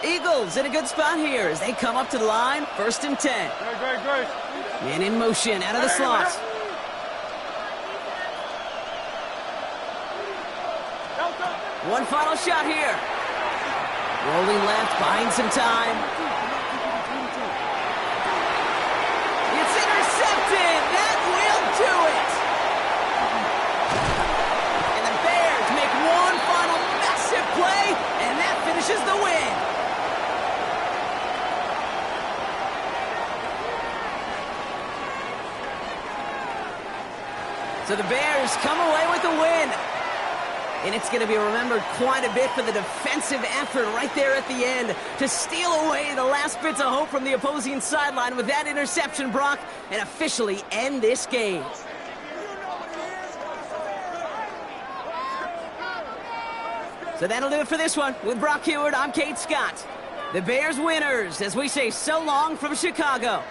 Eagles in a good spot here as they come up to the line. 1st and 10. Great. And in motion out of the slot. One final shot here. Rolling left, buying some time. It's intercepted. That will do it. And the Bears make one final massive So the Bears come away with a win. And it's going to be remembered quite a bit for the defensive effort right there at the end to steal away the last bits of hope from the opposing sideline with that interception, Brock, and officially end this game. So that'll do it for this one. With Brock Heward, I'm Kate Scott. The Bears winners as we say so long from Chicago.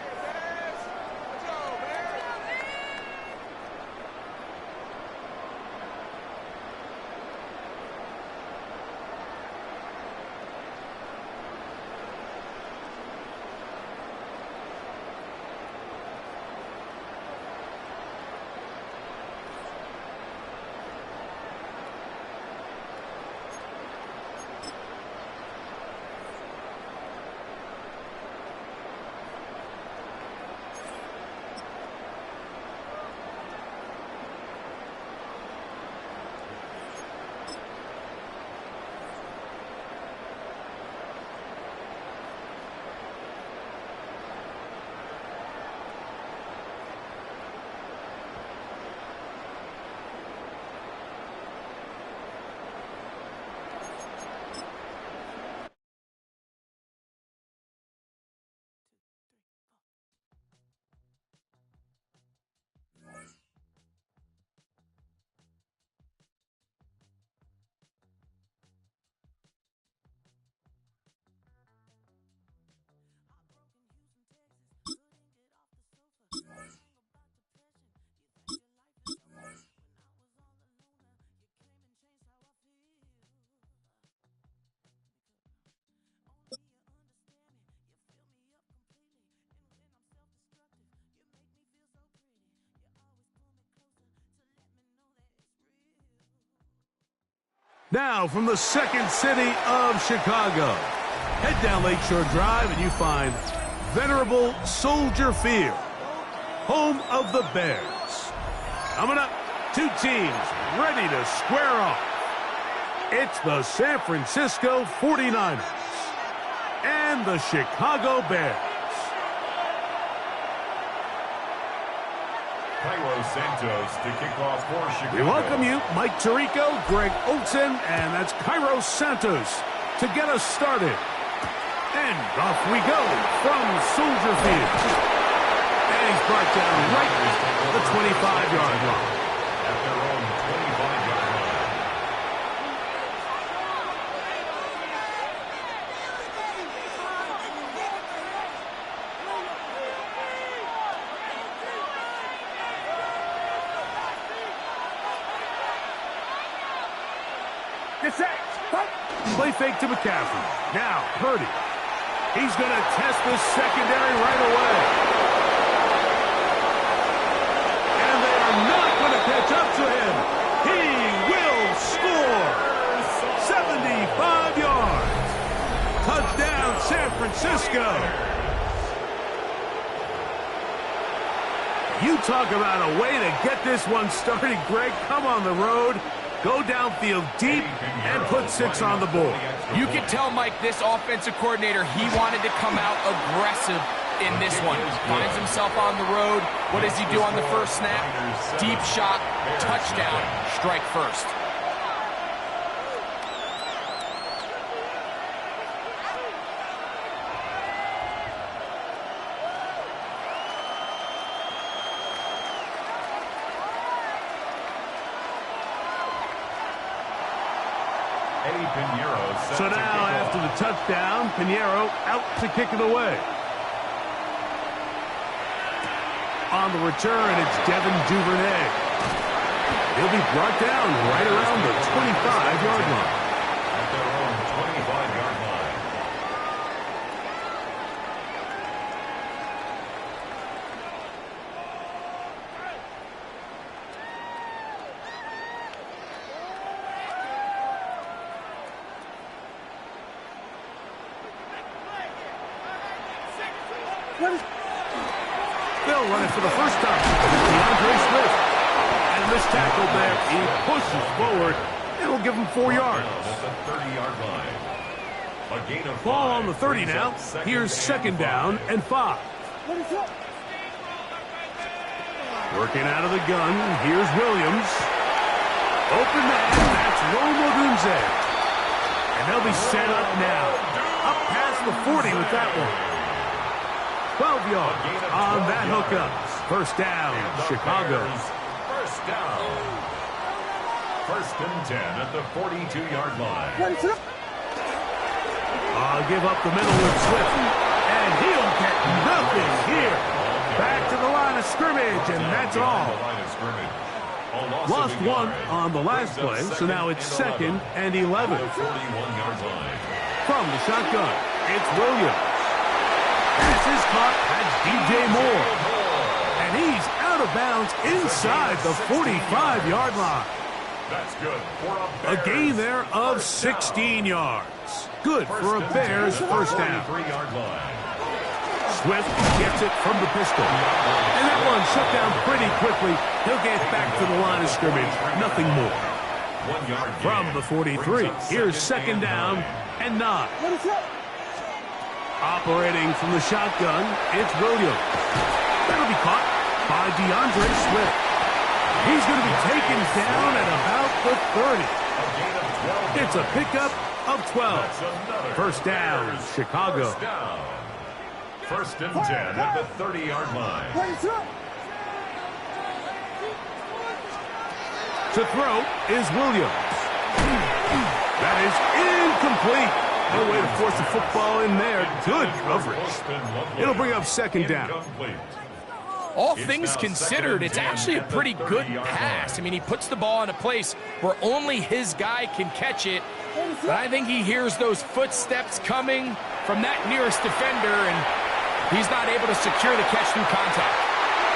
Now, from the second city of Chicago, head down Lakeshore Drive and you find venerable Soldier Field, home of the Bears. Coming up, two teams ready to square off. It's the San Francisco 49ers and the Chicago Bears. Cairo Santos to kick off for Chicago. We welcome you, Mike Tirico, Greg Olsen, and that's Cairo Santos to get us started. And off we go from Soldier Field. And he's brought down right at the 25-yard line. At their own 25-yard line. Play fake to McCaffrey. Now, Purdy. He's going to test the secondary right away. And they are not going to catch up to him. He will score. 75 yards. Touchdown, San Francisco. You talk about a way to get this one started, Greg. Come on the road. Go downfield deep and put 6 on the board. You can tell, Mike, this offensive coordinator, he wanted to come out aggressive in this one. Finds himself on the road. What does he do on the first snap? Deep shot, touchdown, strike first. So now, after the touchdown, Pinheiro out to kick it away. On the return, it's Devin Duvernay. He'll be brought down right around the 25-yard line. At their own 25-yard line. They'll run it for the first time. DeAndre Swift. And this tackle there, he pushes forward, and will give him 4 yards. At the 30-yard line. A gain of 5. Ball on the 30 now. Here's second down and 5. Working out of the gun. Here's Williams. Open man. That's Romo Dunze. And they'll be set up now. Up past the 40 with that one. 12 yards on that hookup. First down, Chicago. First down. First and 10 at the 42-yard line. I'll give up the middle with Swift. And he'll get nothing here. Back to the line of scrimmage, and that's all. Lost one on the last play, so now it's 2nd and 11. From the shotgun, it's Williams. Pass is caught. That's DJ Moore. And he's out of bounds inside the 45-yard line. That's good for a gain there of 16 yards. Good for a Bears first down. Swift gets it from the pistol. And that one shut down pretty quickly. He'll get back to the line of scrimmage. Nothing more. From the 43, here's 2nd down and 9. Operating from the shotgun, it's Williams. That'll be caught by DeAndre Swift. He's going to be taken down at about the 30. It's a pickup of 12. First down, Chicago. First and 10 at the 30-yard line. To throw is Williams. That is incomplete. No way to force the football in there. Good coverage. It'll bring up 2nd down. All things considered, it's actually a pretty good pass. I mean, he puts the ball in a place where only his guy can catch it. But I think he hears those footsteps coming from that nearest defender, and he's not able to secure the catch through contact.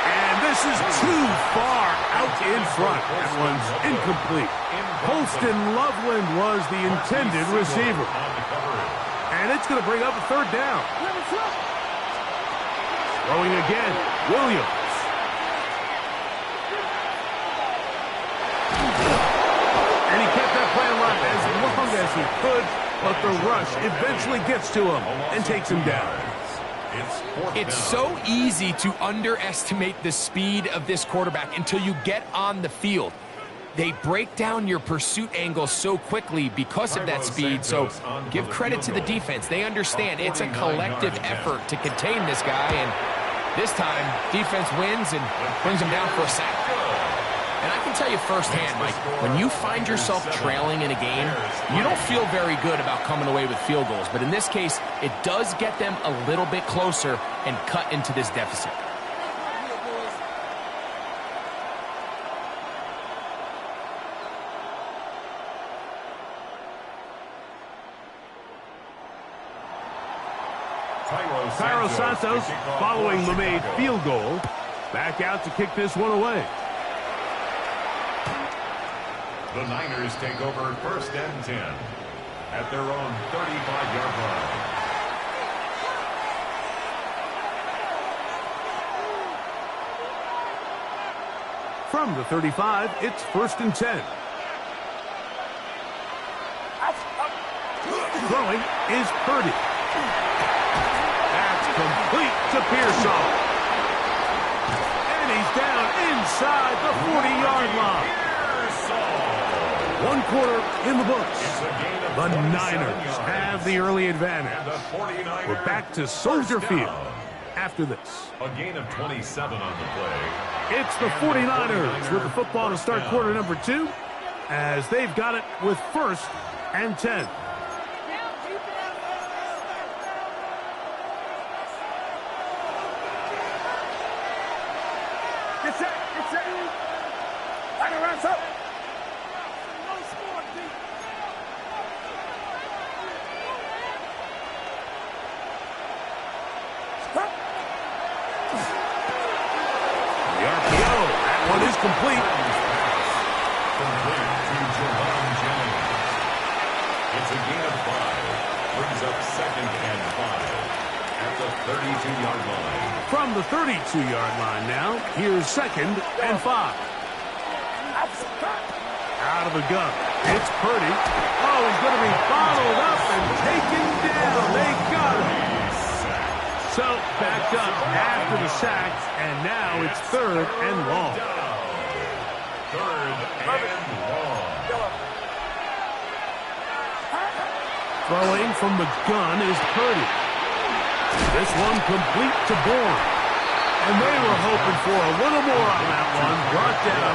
And this is too far out in front. That one's incomplete. Holston Loveland was the intended receiver. And it's going to bring up a 3rd down. Throwing again, Williams. And he kept that play alive as long as he could, but the rush eventually gets to him and takes him down. It's so easy to underestimate the speed of this quarterback until you get on the field. They break down your pursuit angle so quickly because of that speed, so give credit to the defense. They understand it's a collective effort to contain this guy, and this time, defense wins and brings him down for a sack. And I can tell you firsthand, Mike, when you find yourself trailing in a game, you don't feel very good about coming away with field goals. But in this case, it does get them a little bit closer and cut into this deficit. Cairo Santos, following the made field goal, back out to kick this one away. The Niners take over 1st and 10 at their own 35-yard line. From the 35, it's 1st and 10. Throwing is Purdy. That's complete to Pearsall. And he's down inside the 40-yard line. 1 quarter in the books. The Niners have the early advantage. We're back to Soldier Field after this. A gain of 27 on the play. It's the 49ers with the football to start quarter number 2, as they've got it with 1st and 10. Complete. It's a gain of 5. Brings up 2nd and 5 at the 32-yard line. From the 32-yard line now, here's 2nd and 5. Out of the gun. It's Purdy. Oh, he's going to be bottled up and taken down. They got him. So backed up after the sack, and now it's 3rd and long. 3rd and long. Throwing from the gun is Purdy. This one complete to Bourne. And they were hoping for a little more on that one. Brought down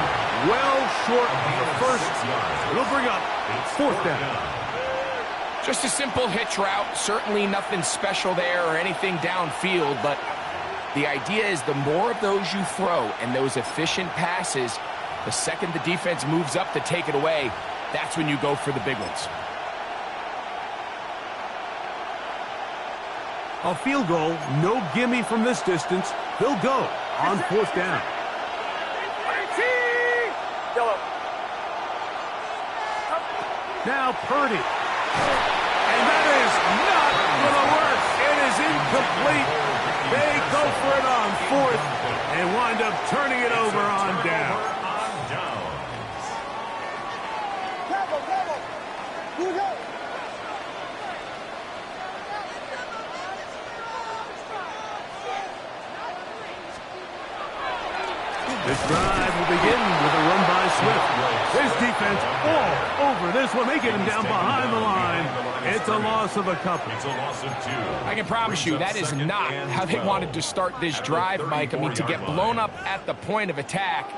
well short of the first. It'll bring up 4th down. Just a simple hitch route. Certainly nothing special there or anything downfield, but the idea is the more of those you throw and those efficient passes, the second the defense moves up to take it away, that's when you go for the big ones. A field goal, no gimme from this distance. They'll go on 4th down. Now Purdy. And that is not going to work. It is incomplete. They go for it on 4th and wind up turning it over on down. This drive will begin with a run by Swift. His defense all over this one. They get him down behind the line. It's a loss of a couple. It's a loss of 2. I can promise you that is not how they wanted to start this drive, Mike. I mean, to get blown up at the point of attack,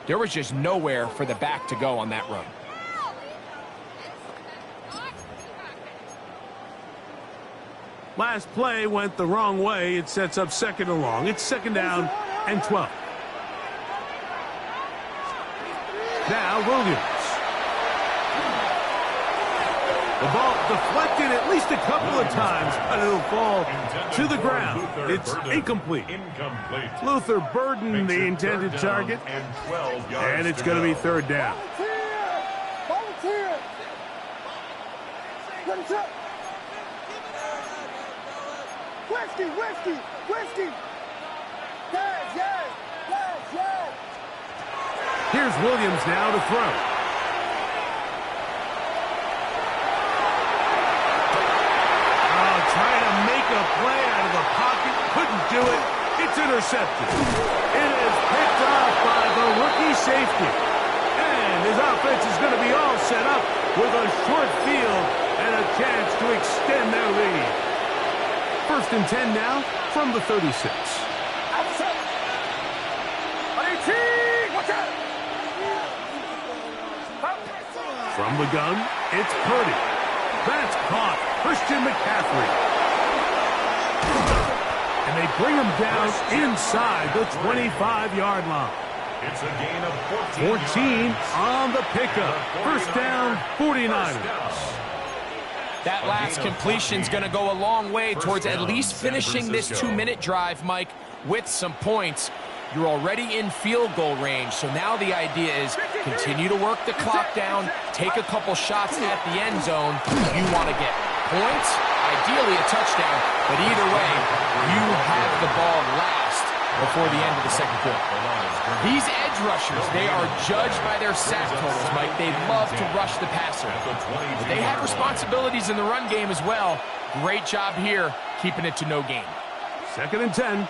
there was just nowhere for the back to go on that run. Last play went the wrong way. It sets up 2nd and long. It's 2nd down and 12. Now Williams. The ball deflected at least a couple of times, but it'll fall to the ground. It's incomplete. Luther Burden, the intended target, and it's going to be 3rd down. Here's Williams now to throw. Trying to make a play out of the pocket. Couldn't do it. It's intercepted. It is picked off by the rookie safety. And his offense is going to be all set up with a short field and a chance to extend their lead. 1st and 10 now from the 36. From the gun, it's Purdy. That's caught. Christian McCaffrey. And they bring him down inside the 25-yard line. It's a gain of 14 on the pickup. 1st down, 49ers. That last completion's going to go a long way towards at least finishing this 2-minute drive, Mike, with some points. You're already in field goal range, so now the idea is continue to work the clock down, take a couple shots at the end zone. You want to get points, ideally a touchdown, but either way, you have the ball last before the end of the 2nd quarter. These edge rushers, they are judged by their sack totals, Mike. They love to rush the passer. But they have responsibilities in the run game as well. Great job here, keeping it to no gain. 2nd and 10.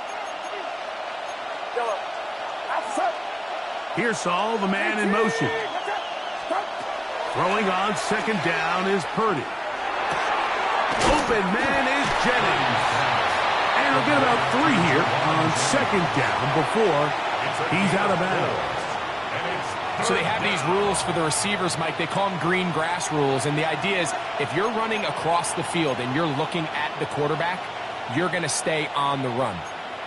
Pearsall, the man in motion. Throwing on 2nd down is Purdy. Open man is Jennings. And he'll get about 3 here on 2nd down before he's out of bounds. So they have these rules for the receivers, Mike. They call them green grass rules. And the idea is if you're running across the field and you're looking at the quarterback, you're going to stay on the run.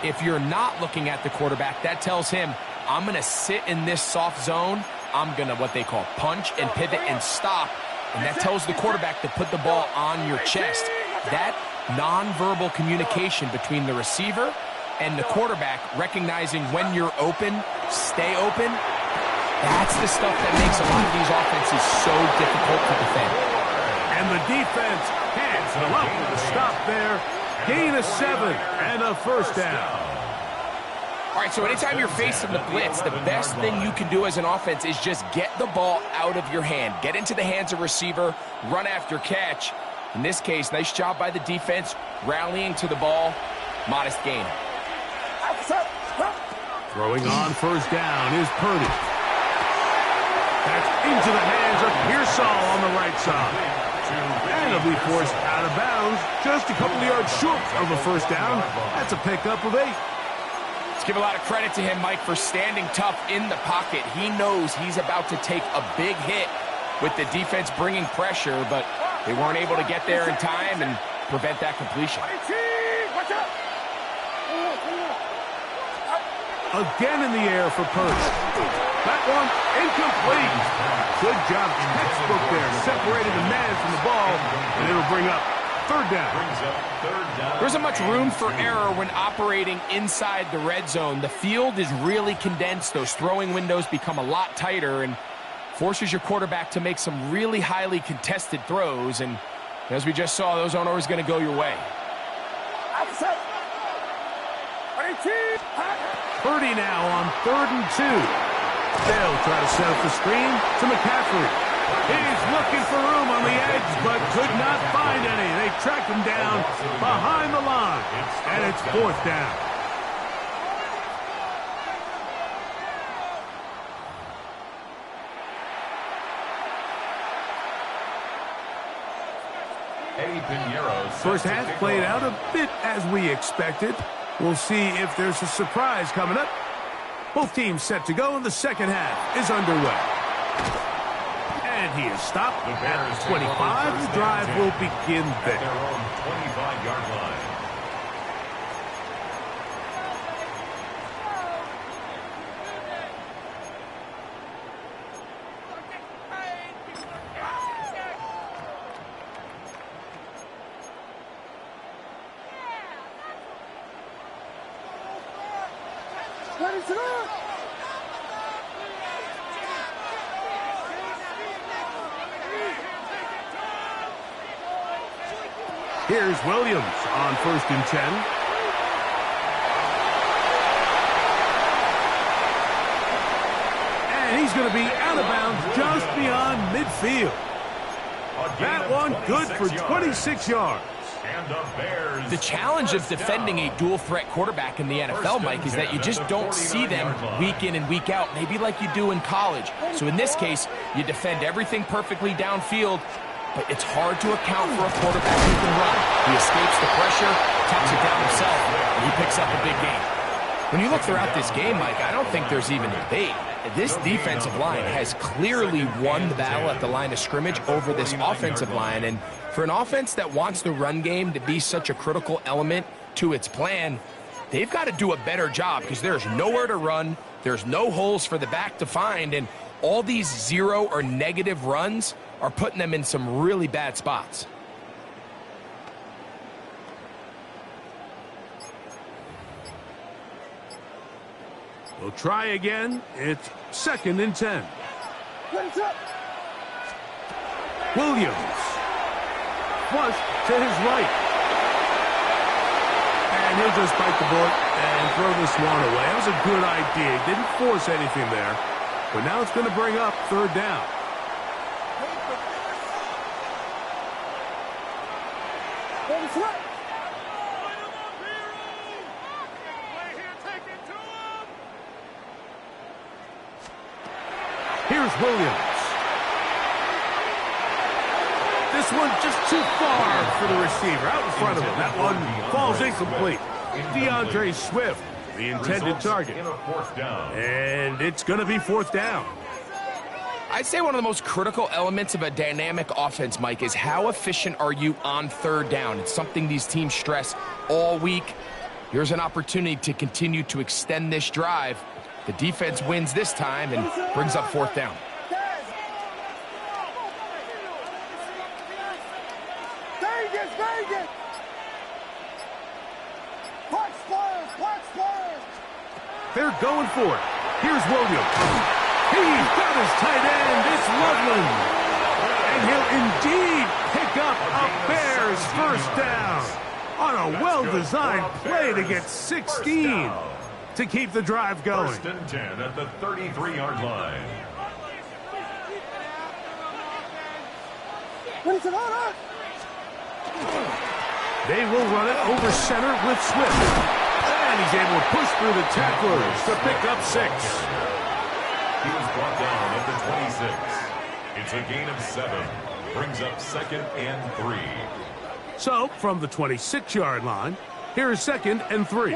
If you're not looking at the quarterback, that tells him, I'm going to sit in this soft zone. I'm going to what they call punch and pivot and stop. And that tells the quarterback to put the ball on your chest. That nonverbal communication between the receiver and the quarterback, recognizing when you're open, stay open, that's the stuff that makes a lot of these offenses so difficult to defend. And the defense can't allow the stop there. Gain of 7 and a 1st down. All right, so anytime you're facing the blitz, the best thing you can do as an offense is just get the ball out of your hand. Get into the hands of receiver, run after catch. In this case, nice job by the defense, rallying to the ball. modest gain. Throwing on first down is Purdy. That's into the hands of Pearsall on the right side. And he'll be forced out of bounds just a couple of yards short of a first down. That's a pickup of 8. Let's give a lot of credit to him, Mike, for standing tough in the pocket. He knows he's about to take a big hit with the defense bringing pressure, but they weren't able to get there in time and prevent that completion. Again in the air for Purdy. That one incomplete. Good job, textbook there. Separated the man from the ball, and it'll bring up third down. There isn't much room for error when operating inside the red zone. The field is really condensed. Those throwing windows become a lot tighter and forces your quarterback to make some really highly contested throws. And as we just saw, those aren't always going to go your way. Purdy now on 3rd and 2. They'll try to set up the screen to McCaffrey. He's looking for room on the edge, but could not find any. They tracked him down behind the line, and it's 4th down. First half played out a bit as we expected. We'll see if there's a surprise coming up. Both teams set to go, and the second half is underway. And he is stopped at 25. The drive will begin there. Their own 25-yard line. Here's Williams on 1st and 10. And he's going to be out of bounds just beyond midfield. That one good for 26 yards. The challenge of defending a dual-threat quarterback in the NFL, Mike, is that you just don't see them week in and week out, maybe like you do in college. So in this case, you defend everything perfectly downfield, but it's hard to account for a quarterback who can run. He escapes the pressure, tucks it down himself, and he picks up a big gain. When you look throughout this game, Mike, I don't think there's even debate. This defensive line has clearly won the battle at the line of scrimmage over this offensive line, and for an offense that wants the run game to be such a critical element to its plan, they've got to do a better job because there's nowhere to run, there's no holes for the back to find, and all these 0 or negative runs are putting them in some really bad spots. We'll try again. It's 2nd and 10. Williams. Flush to his right. And he'll just bite the bullet and throw this one away. That was a good idea. Didn't force anything there. But now it's going to bring up 3rd down. Here's Williams. This one just too far for the receiver. Out in front of him. That one falls incomplete. DeAndre Swift, the intended target. And it's going to be 4th down. I'd say one of the most critical elements of a dynamic offense, Mike, is how efficient are you on 3rd down. It's something these teams stress all week. Here's an opportunity to continue to extend this drive. The defense wins this time and brings up 4th down. They're going for it. Here's Williams. He's got his tight end. It's Loveland. And he'll indeed pick up a Bears 1st down on a well-designed play to get 16 to keep the drive going. 1st and 10 at the 33-yard line. They will run it over center with Swift. And he's able to push through the tacklers to pick up 6. He was brought down at the 26. It's a gain of 7. Brings up 2nd and 3. So, from the 26-yard line, here is 2nd and 3.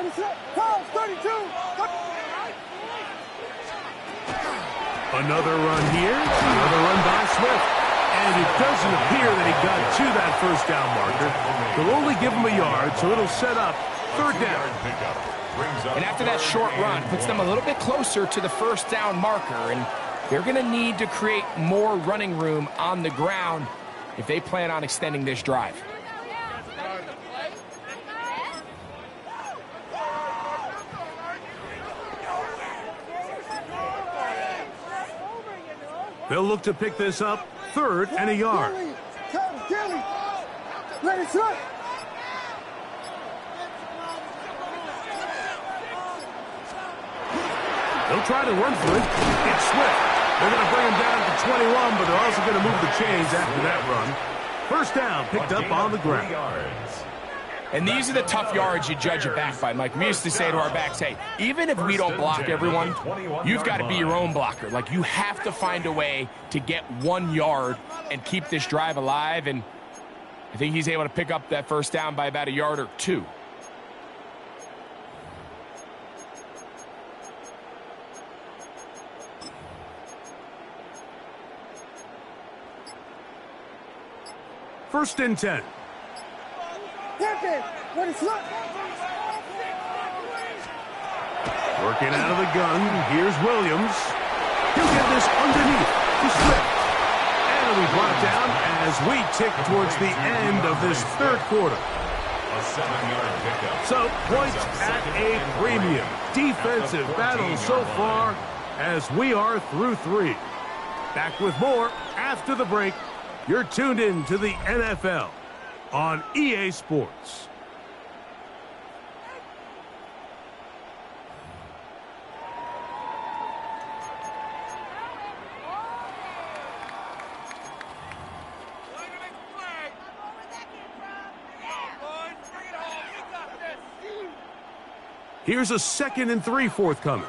Another run here, another run by Swift. And it doesn't appear that he got to that first down marker. They'll only give him a yard, so it'll set up 3rd down. And after that short run, puts them a little bit closer to the first down marker. And they're going to need to create more running room on the ground if they plan on extending this drive. They'll look to pick this up 3rd and a yard. They'll try to run for it. It's Swift. They're going to bring him down to 21, but they're also going to move the chains after that run. First down picked up on the ground. And these are the tough yards you judge a back by, Mike. We used to say to our backs, hey, even if we don't block everyone, you've got to be your own blocker. Like, you have to find a way to get 1 yard and keep this drive alive. And I think he's able to pick up that first down by about a yard or 2. First and 10. Working out of the gun, here's Williams. He'll get this underneath to Swift. And it'll be brought down as we tick towards the end of this 3rd quarter. A 7-yard pickup. So, points at a premium. Defensive battle so far as we are through 3. Back with more after the break. You're tuned in to the NFL on EA Sports. Here's a 2nd and 3 forthcoming.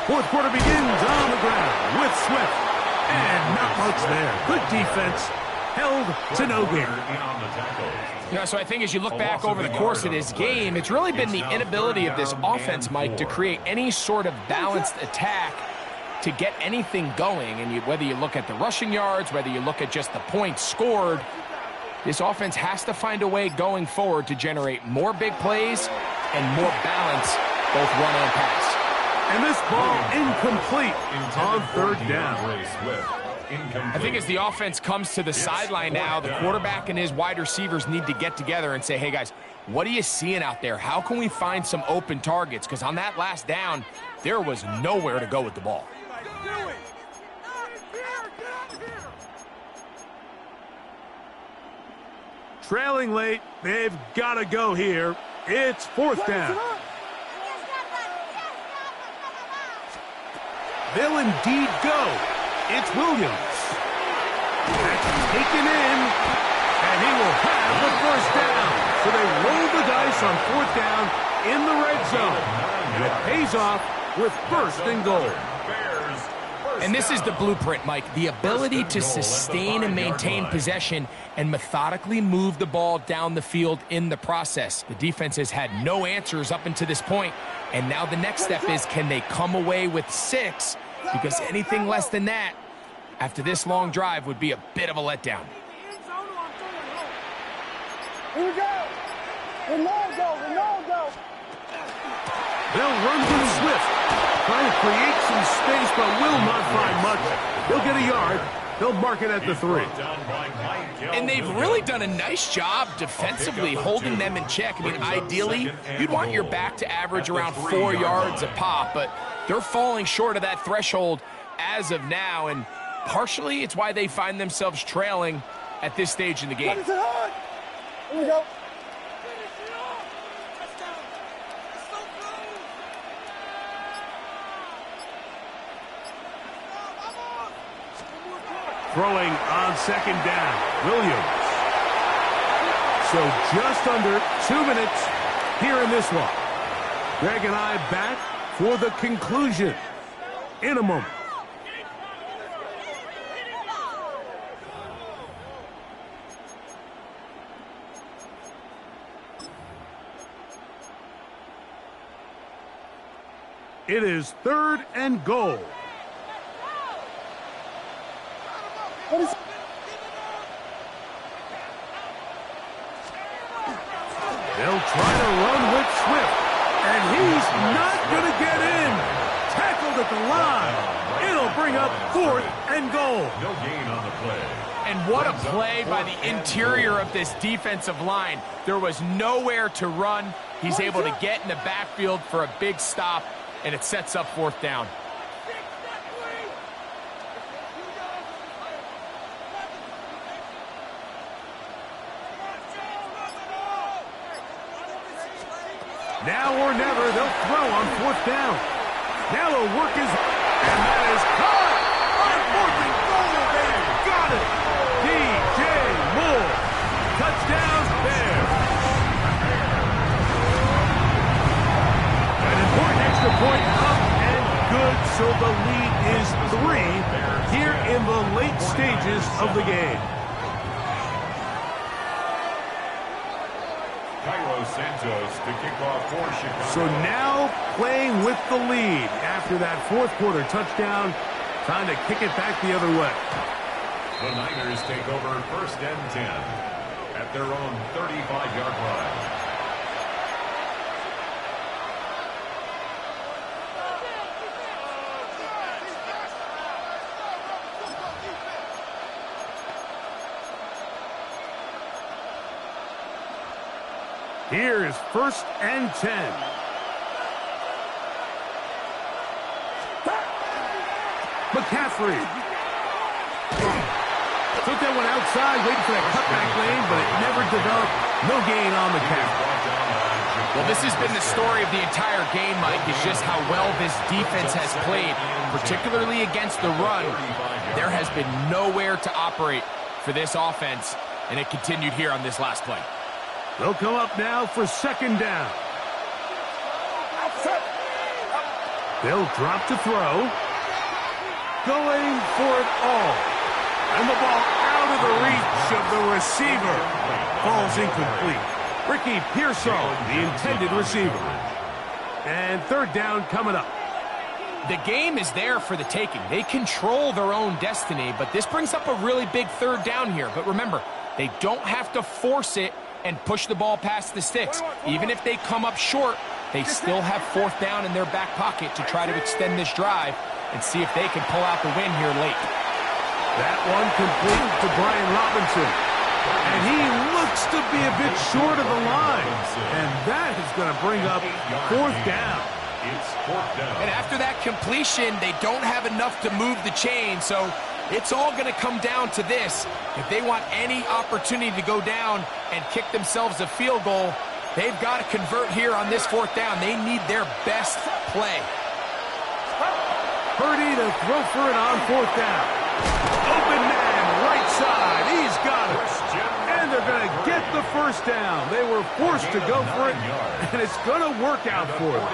Fourth quarter begins on the ground with Swift. And not much there. Good defense. Held to no gain. Yeah, so I think as you look back over the course of this game, it's really been the inability of this offense, Mike, to create any sort of balanced attack to get anything going. And whether you look at the rushing yards, whether you look at just the points scored, this offense has to find a way going forward to generate more big plays and more balance, both run and pass. And this ball incomplete on 3rd down. I think as the offense comes to the sideline now, the quarterback and his wide receivers need to get together and say, hey, guys, what are you seeing out there? How can we find some open targets? Because on that last down, there was nowhere to go with the ball. Trailing late, they've got to go here. It's 4th down. They'll indeed go. It's Williams. That's taken in, and he will have the first down. So they roll the dice on 4th down in the red zone. And it pays off with 1st and goal. And this is the blueprint, Mike. The ability to sustain and maintain possession and methodically move the ball down the field in the process. The defense has had no answers up until this point. And now the next step is, can they come away with 6? Because anything less than that, after this long drive, would be a bit of a letdown. Here we go. Ronaldo. They'll run with Swift. Trying to create some space, but will not find much. He'll get a yard. They'll mark it at the 3. And they've really done a nice job defensively holding them in check. I mean, ideally, you'd want your back to average around 4 yards a pop, but they're falling short of that threshold as of now, and partially it's why they find themselves trailing at this stage in the game. Here we go. throwing on second down. Williams. So just under 2 minutes here in this one. Greg and I back for the conclusion in a moment. It is 3rd and goal. They'll try to run with Swift, and he's not going to get in. Tackled at the line. It'll bring up 4th and goal. No gain on the play. And what a play by the interior of this defensive line. There was nowhere to run. He's able to get in the backfield for a big stop, and it sets up 4th down. Now or never, they'll throw on 4th down. Now they'll work his... And that is caught! On 4th and goal, they've got it! DJ Moore. Touchdown, Bears. An important extra point up and good, so the lead is 3 here in the late stages of the game. Santos to kick off for Chicago. So now playing with the lead after that 4th quarter touchdown, trying to kick it back the other way. The Niners take over 1st and 10 at their own 35-yard line. Here is 1st and 10. McCaffrey. Took that one outside, waiting for that cutback lane, but it never developed. No gain on McCaffrey. Well, this has been the story of the entire game, Mike, is just how well this defense has played, particularly against the run. There has been nowhere to operate for this offense, and it continued here on this last play. They'll come up now for 2nd down. They'll drop to throw. Going for it all. And the ball out of the reach of the receiver. Falls incomplete. Ricky Pearsall, the intended receiver. And 3rd down coming up. The game is there for the taking. They control their own destiny, but this brings up a really big 3rd down here. But remember, they don't have to force it and push the ball past the sticks. Even if they come up short, they still have 4th down in their back pocket to try to extend this drive and see if they can pull out the win here late. That one complete to Brian Robinson. And he looks to be a bit short of the line. And that is going to bring up 4th down. It's 4th down. And after that completion, they don't have enough to move the chain, so it's all going to come down to this. If they want any opportunity to go down and kick themselves a field goal, they've got to convert here on this 4th down. They need their best play. Purdy to throw for it on 4th down. Open man, right side. He's got it. And they're going to get the 1st down. They were forced to go for it, and it's going to work out for them.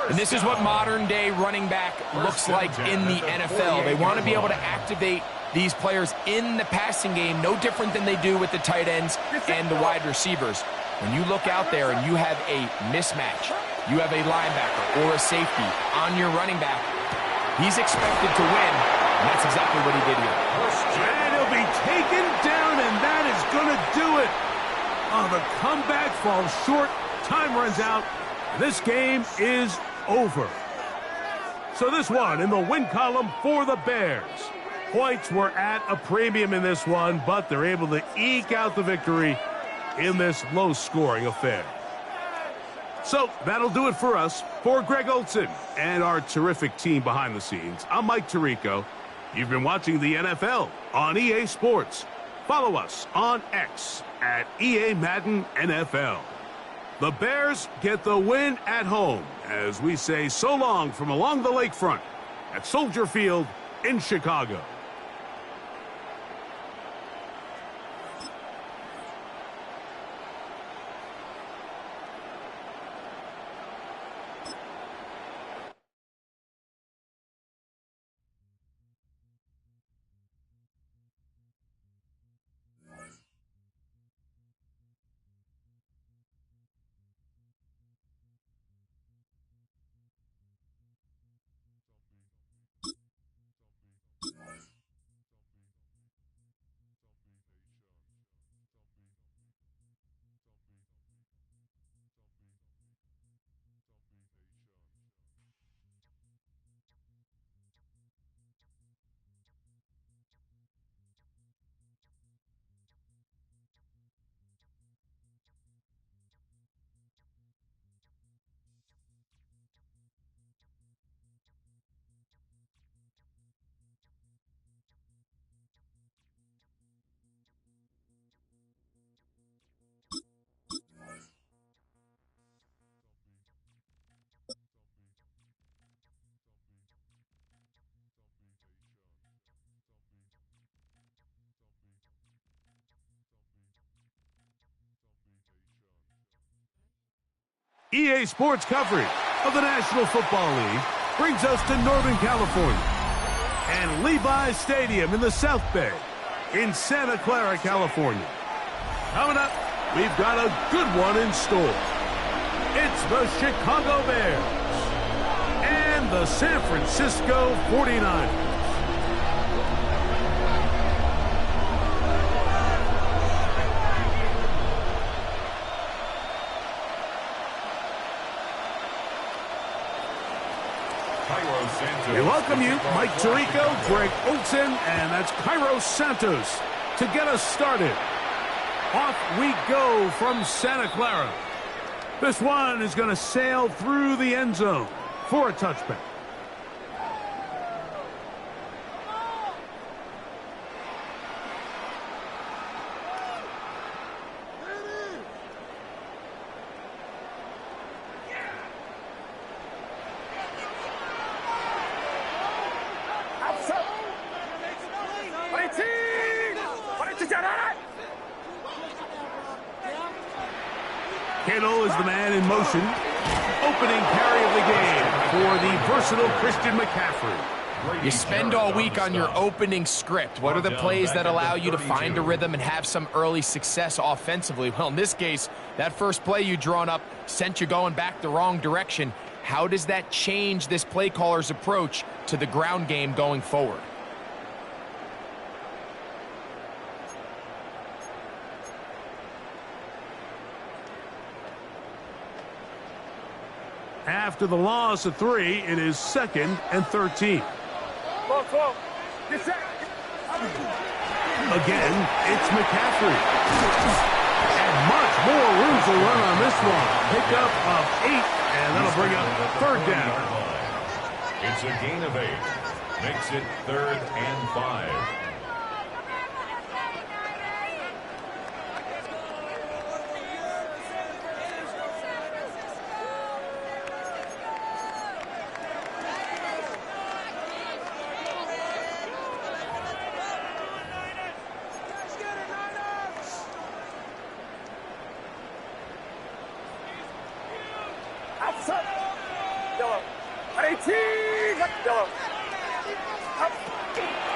And this is what modern-day running back looks like in the NFL. They want to be able to activate these players in the passing game, no different than they do with the tight ends and the wide receivers. When you look out there and you have a mismatch, you have a linebacker or a safety on your running back, he's expected to win, and that's exactly what he did here. And he'll be taken down, and that is going to do it. Oh, the comeback falls short. Time runs out. This game is over. So this one in the win column for the Bears. Points were at a premium in this one, but they're able to eke out the victory in this low-scoring affair. So that'll do it for us. For Greg Olson and our terrific team behind the scenes, I'm Mike Tirico. You've been watching the NFL on EA Sports. Follow us on X at EA Madden NFL. The Bears get the win at home as we say so long from along the lakefront at Soldier Field in Chicago. EA Sports coverage of the National Football League brings us to Northern California and Levi's Stadium in the South Bay in Santa Clara, California. Coming up, we've got a good one in store. It's the Chicago Bears and the San Francisco 49ers. We welcome you, Mike Tirico, Greg Olson, and that's Cairo Santos to get us started. Off we go from Santa Clara. This one is going to sail through the end zone for a touchback. Kittle is the man in motion. Opening carry of the game for the versatile Christian McCaffrey. You spend all week on your opening script. What are the plays that allow you to find a rhythm and have some early success offensively? Well, in this case, that first play you drawn up sent you going back the wrong direction. How does that change this play caller's approach to the ground game going forward? After the loss of 3, it is 2nd and 13. Again, it's McCaffrey. And much more room to run on this one. Pickup of 8, and that'll bring up 3rd down. It's a gain of 8. Makes it 3rd and 5.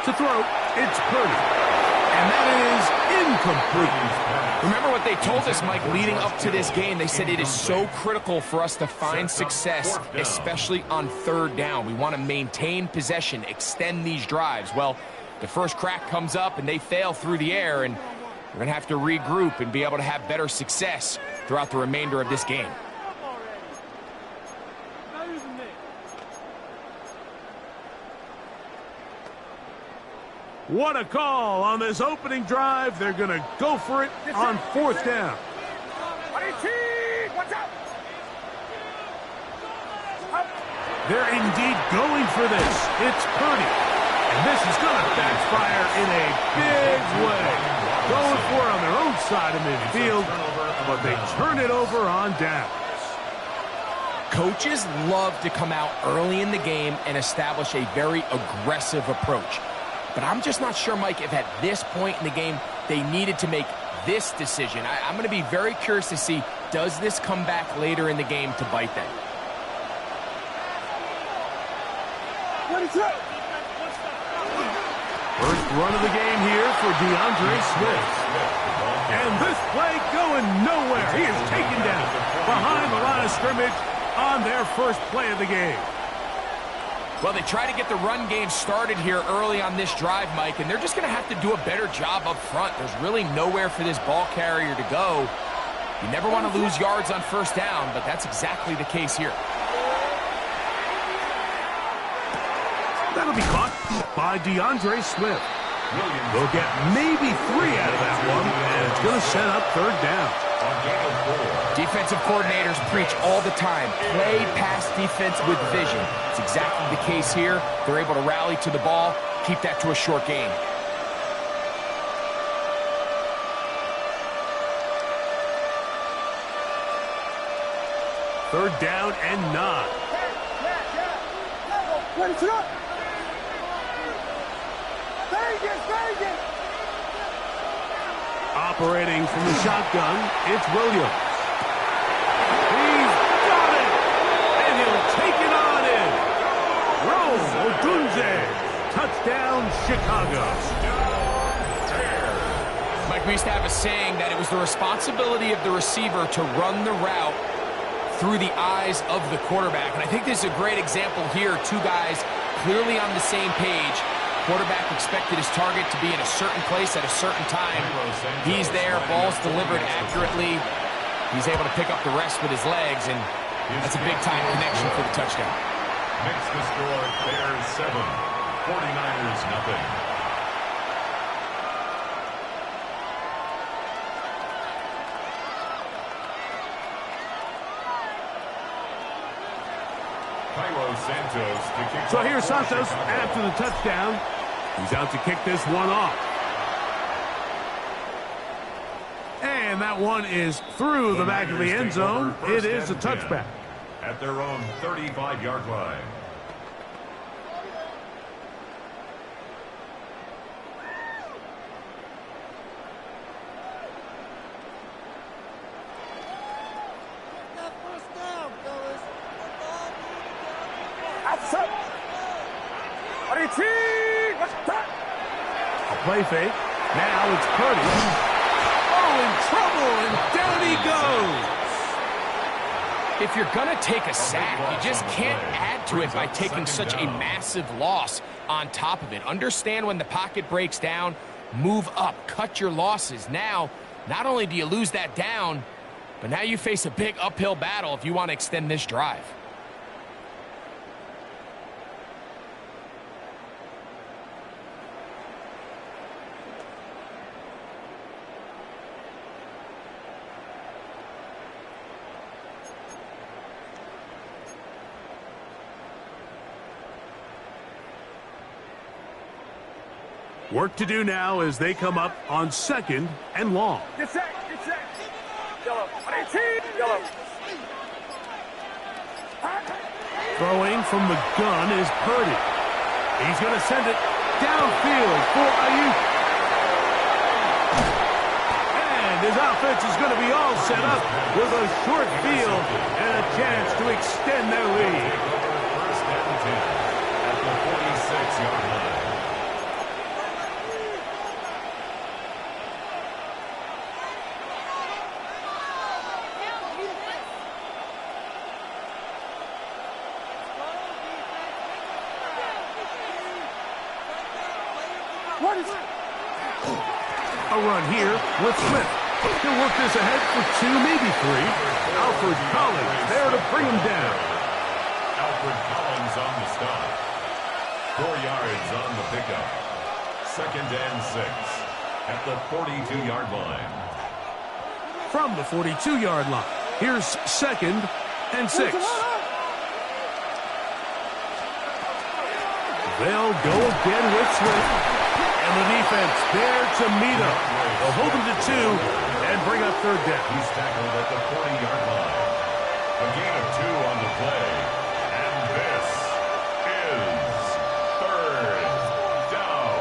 To throw, it's Purdy. And that is incomplete. Remember what they told us, Mike, leading up to this game. They said it is so critical for us to find success, especially on 3rd down. We want to maintain possession, extend these drives. Well, the first crack comes up and they fail through the air, and we're going to have to regroup and be able to have better success throughout the remainder of this game. What a call on this opening drive. They're going to go for it on 4th down. They're indeed going for this. It's Purdy. And this is going to backfire in a big way. Going for it on their own side of midfield, but they turn it over on downs. Coaches love to come out early in the game and establish a very aggressive approach. But I'm just not sure, Mike, if at this point in the game they needed to make this decision. I'm going to be very curious to see, does this come back later in the game to bite them? First run of the game here for DeAndre Swift. And this play going nowhere. He is taken down behind the line of scrimmage on their first play of the game. Well, they try to get the run game started here early on this drive, Mike, and they're just going to have to do a better job up front. There's really nowhere for this ball carrier to go. You never want to lose yards on 1st down, but that's exactly the case here. That'll be caught by DeAndre Swift. They'll get maybe 3 out of that one, and it's going to set up 3rd down. Defensive coordinators preach all the time, play pass defense with vision. It's exactly the case here. They're able to rally to the ball, keep that to a short gain. Third down and 9. Operating from the shotgun, it's Williams. He's got Touchdown, Chicago. Mike, we used to have a saying that it was the responsibility of the receiver to run the route through the eyes of the quarterback. And I think this is a great example here. Two guys clearly on the same page. Quarterback expected his target to be in a certain place at a certain time. He's there, ball's delivered accurately. He's able to pick up the rest with his legs, and that's a big-time connection for the touchdown. Makes the score Bears 7, 49ers nothing. So here's Santos after the touchdown. He's out to kick this one off. And that one is through the back of the end zone. It is a touchback. At their own 35-yard line. Play fake. Now it's Purdy. Oh, in trouble, and down he goes. If you're going to take a sack, you just can't add to it by taking such a massive loss on top of it. Understand when the pocket breaks down, move up, cut your losses. Now, not only do you lose that down, but now you face a big uphill battle if you want to extend this drive. Work to do now as they come up on 2nd and long. Get set. Yellow. Yellow. Throwing from the gun is Purdy. He's going to send it downfield for Ayuk. And his offense is going to be all set up with a short field and a chance to extend their lead. First and 10 at the 46-yard line. A run here with Smith. He'll work this ahead for 2, maybe 3. Alfred Collins there to bring him down. Alfred Collins on the stop. 4 yards on the pickup. 2nd and 6 at the 42-yard line. From the 42-yard line, here's 2nd and 6. They'll go again with Swift. And the defense there to meet him. They'll hold him to 2 and bring up 3rd down. He's tackled at the 40-yard line. A gain of 2 on the play. And this is 3rd down.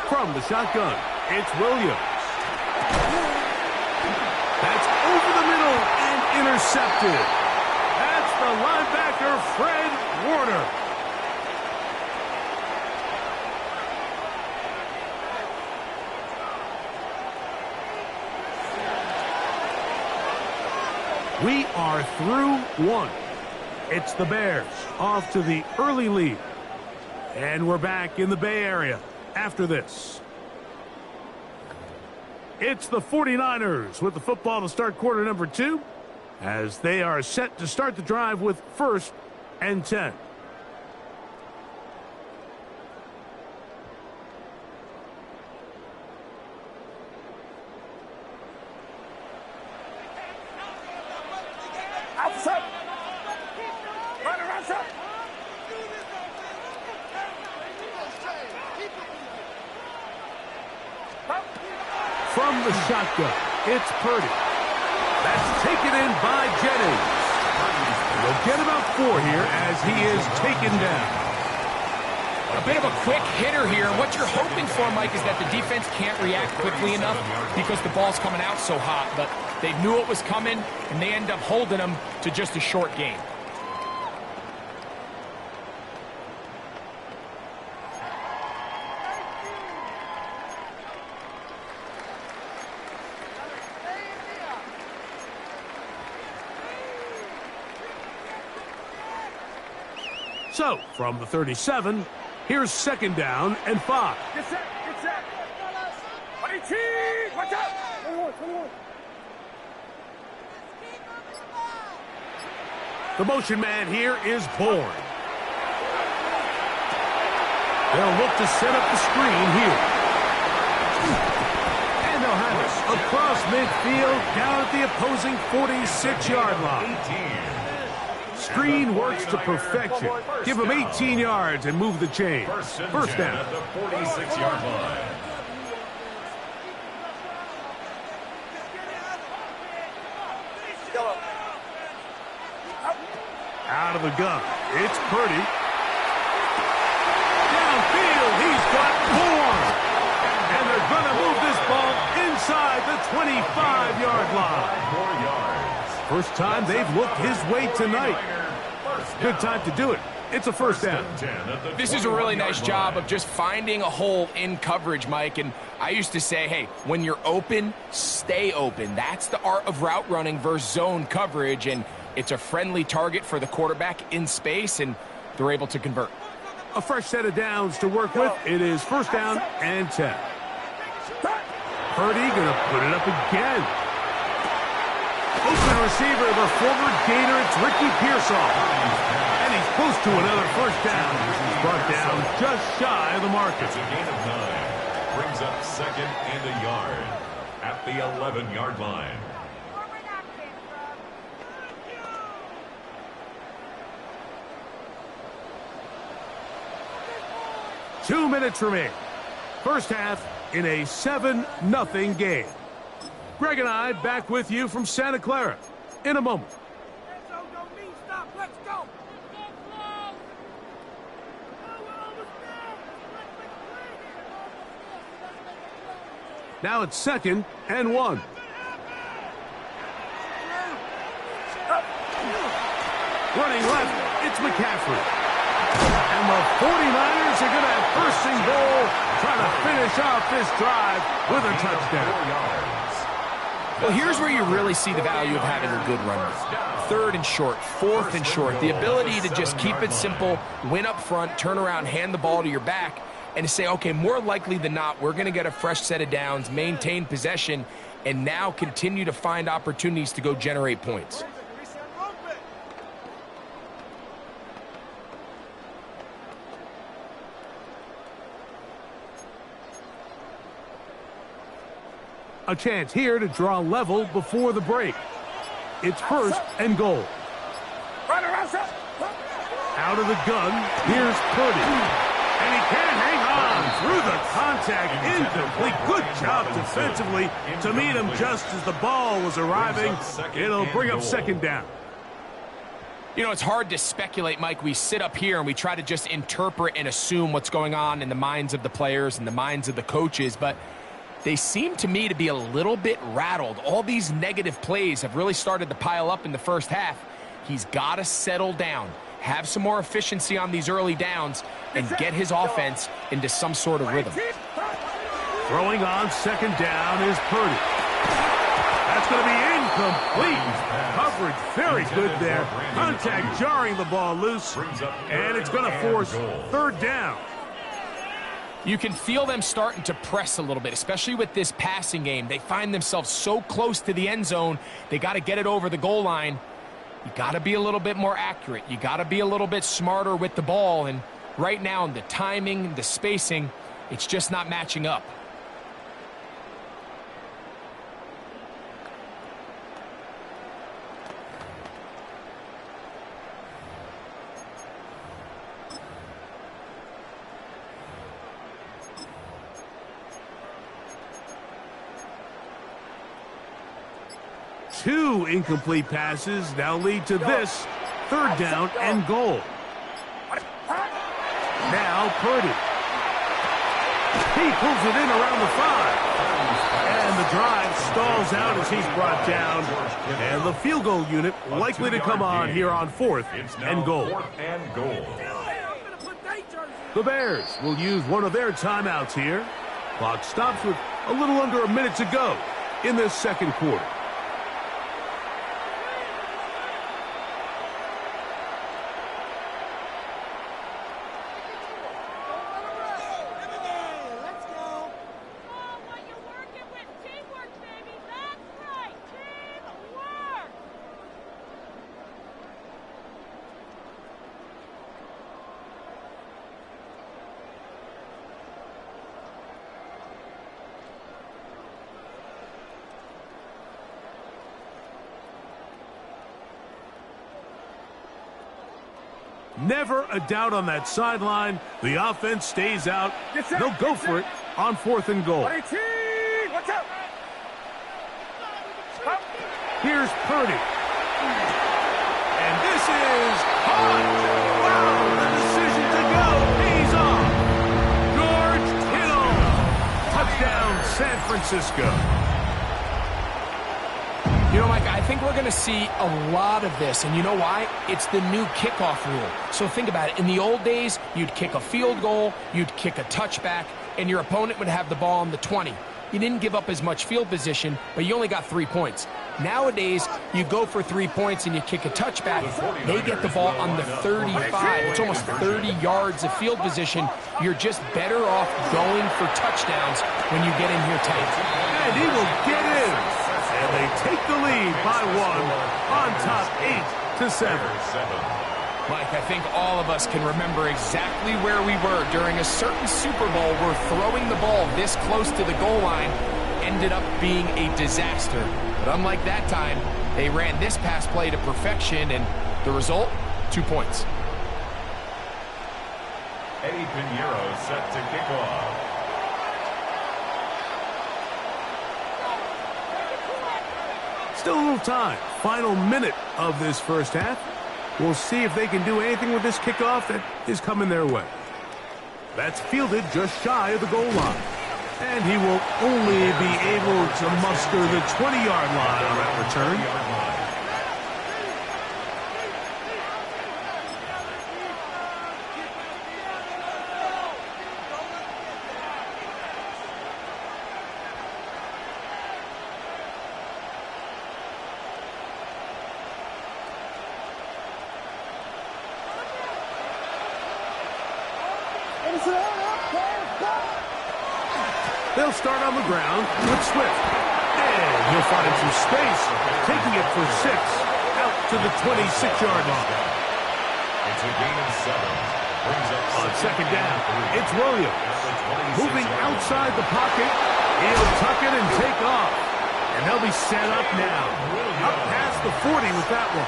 From the shotgun, it's Williams. That's over the middle and intercepted. That's the linebacker, Fred Warner. We are through 1. It's the Bears off to the early lead. And we're back in the Bay Area after this. It's the 49ers with the football to start quarter number 2 as they are set to start the drive with 1st and 10. From the shotgun, it's Purdy. That's taken in by Jennings. We'll get about 4 here as he is taken down. A bit of a quick hitter here. What you're hoping for, Mike, is that the defense can't react quickly enough because the ball's coming out so hot. But they knew it was coming, and they end up holding them to just a short game. So, from the 37, here's 2nd down and 5. Get set, get set. Watch out. 21. The motion man here is Bourne. They'll look to set up the screen here. And they'll have it across midfield down at the opposing 46-yard line. Screen works to perfection. Give them 18 yards and move the chain. First down. At the 46-yard line. Out of the gun. It's Purdy. Downfield, he's got Bourne. And they're going to move this ball inside the 25-yard line. 4 yards. First time they've looked his way tonight. Good time to do it. It's a first down. This is a really nice job of just finding a hole in coverage, Mike. And I used to say, hey, when you're open, stay open. That's the art of route running versus zone coverage. And it's a friendly target for the quarterback in space, and they're able to convert. A fresh set of downs to work with. It is first down and 10. Purdy going to put it up again. Open receiver, the former Gator, it's Ricky Pearsall. And he's close to another first down. He's brought down just shy of the marker. It's a gain of 9. Brings up 2nd and a yard at the 11-yard line. Two minutes remain. First half in a 7-0 game. Greg and I back with you from Santa Clara in a moment. Now it's 2nd and 1. Running left, it's McCaffrey. And the 49ers are going to have first and goal, trying to finish off this drive with a touchdown. Well, here's where you really see the value of having a good runner. 3rd and short, 4th and short. The ability to just keep it simple, win up front, turn around, hand the ball to your back, and to say, okay, more likely than not, we're going to get a fresh set of downs, maintain possession, and now continue to find opportunities to go generate points. A chance here to draw level before the break. It's first and goal. Out of the gun, here's Purdy. And he can't hang on through the contact. Incomplete. Good job defensively to meet him just as the ball was arriving. It'll bring up 2nd down. You know, it's hard to speculate, Mike. We sit up here and we try to just interpret and assume what's going on in the minds of the players and the minds of the coaches, but they seem to me to be a little bit rattled. All these negative plays have really started to pile up in the first half. He's got to settle down, have some more efficiency on these early downs, and get his offense into some sort of rhythm. Throwing on 2nd down is Purdy. That's going to be incomplete. Coverage very good there. Contact jarring the ball loose, and it's going to force 3rd down. You can feel them starting to press a little bit, especially with this passing game. They find themselves so close to the end zone, they got to get it over the goal line. You got to be a little bit more accurate. You got to be a little bit smarter with the ball, and right now, the timing, the spacing, it's just not matching up. Two incomplete passes now lead to this 3rd down and goal. Now Purdy. He pulls it in around the 5. And the drive stalls out as he's brought down. And the field goal unit likely to come on here on 4th and goal. The Bears will use one of their timeouts here. Clock stops with a little under a minute to go in this second quarter. Never a doubt on that sideline. The offense stays out. They'll go for it on 4th and goal. Here's Purdy. And this is hot. Wow, the decision to go pays off. George Kittle. Touchdown, San Francisco. You know, Mike, I think we're going to see a lot of this, and you know why? It's the new kickoff rule. So think about it. In the old days, you'd kick a field goal, you'd kick a touchback, and your opponent would have the ball on the 20. You didn't give up as much field position, but you only got 3 points. Nowadays, you go for 3 points and you kick a touchback. They get the ball on the 35. It's almost 30 yards of field position. You're just better off going for touchdowns when you get in here tight. And he will get in. And they take the lead by 1 on top 8-7. Mike, I think all of us can remember exactly where we were during a certain Super Bowl where throwing the ball this close to the goal line ended up being a disaster. But unlike that time, they ran this pass play to perfection, and the result, 2 points. Eddie Pinheiro set to kick off. Still a little time. Final minute of this first half. We'll see if they can do anything with this kickoff that is coming their way. That's fielded just shy of the goal line. And he will only be able to muster the 20-yard line on that return. They'll start on the ground with Swift. And he'll find some space, taking it for 6 out to the 26-yard line. It's a gain of 7. Brings up on second down, it's Williams. Moving outside the pocket, he'll tuck it and take off. And they'll be set up now. Up past the 40 with that one.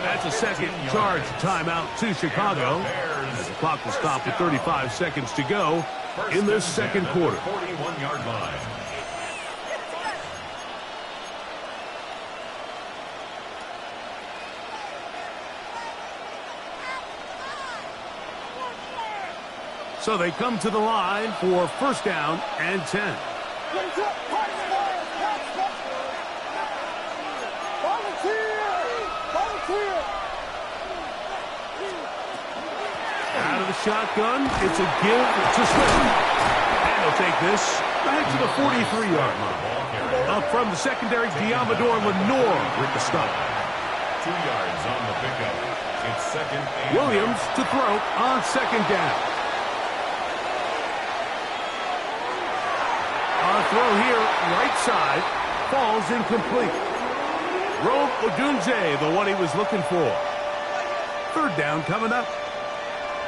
That's a second charge timeout to Chicago. As the clock will stop with 35 seconds to go in this second quarter. 41-yard line. So they come to the line for first down and 10. Out of the shotgun, it's a give to Swift. And he'll take this back to the 43-yard line. Up from the secondary, Diamador Lenore with the stop. 2 yards on the pickup. It's second and Williams to throw on second down. On a throw here, right side, falls incomplete. Rome Odunze, the one he was looking for. Third down coming up.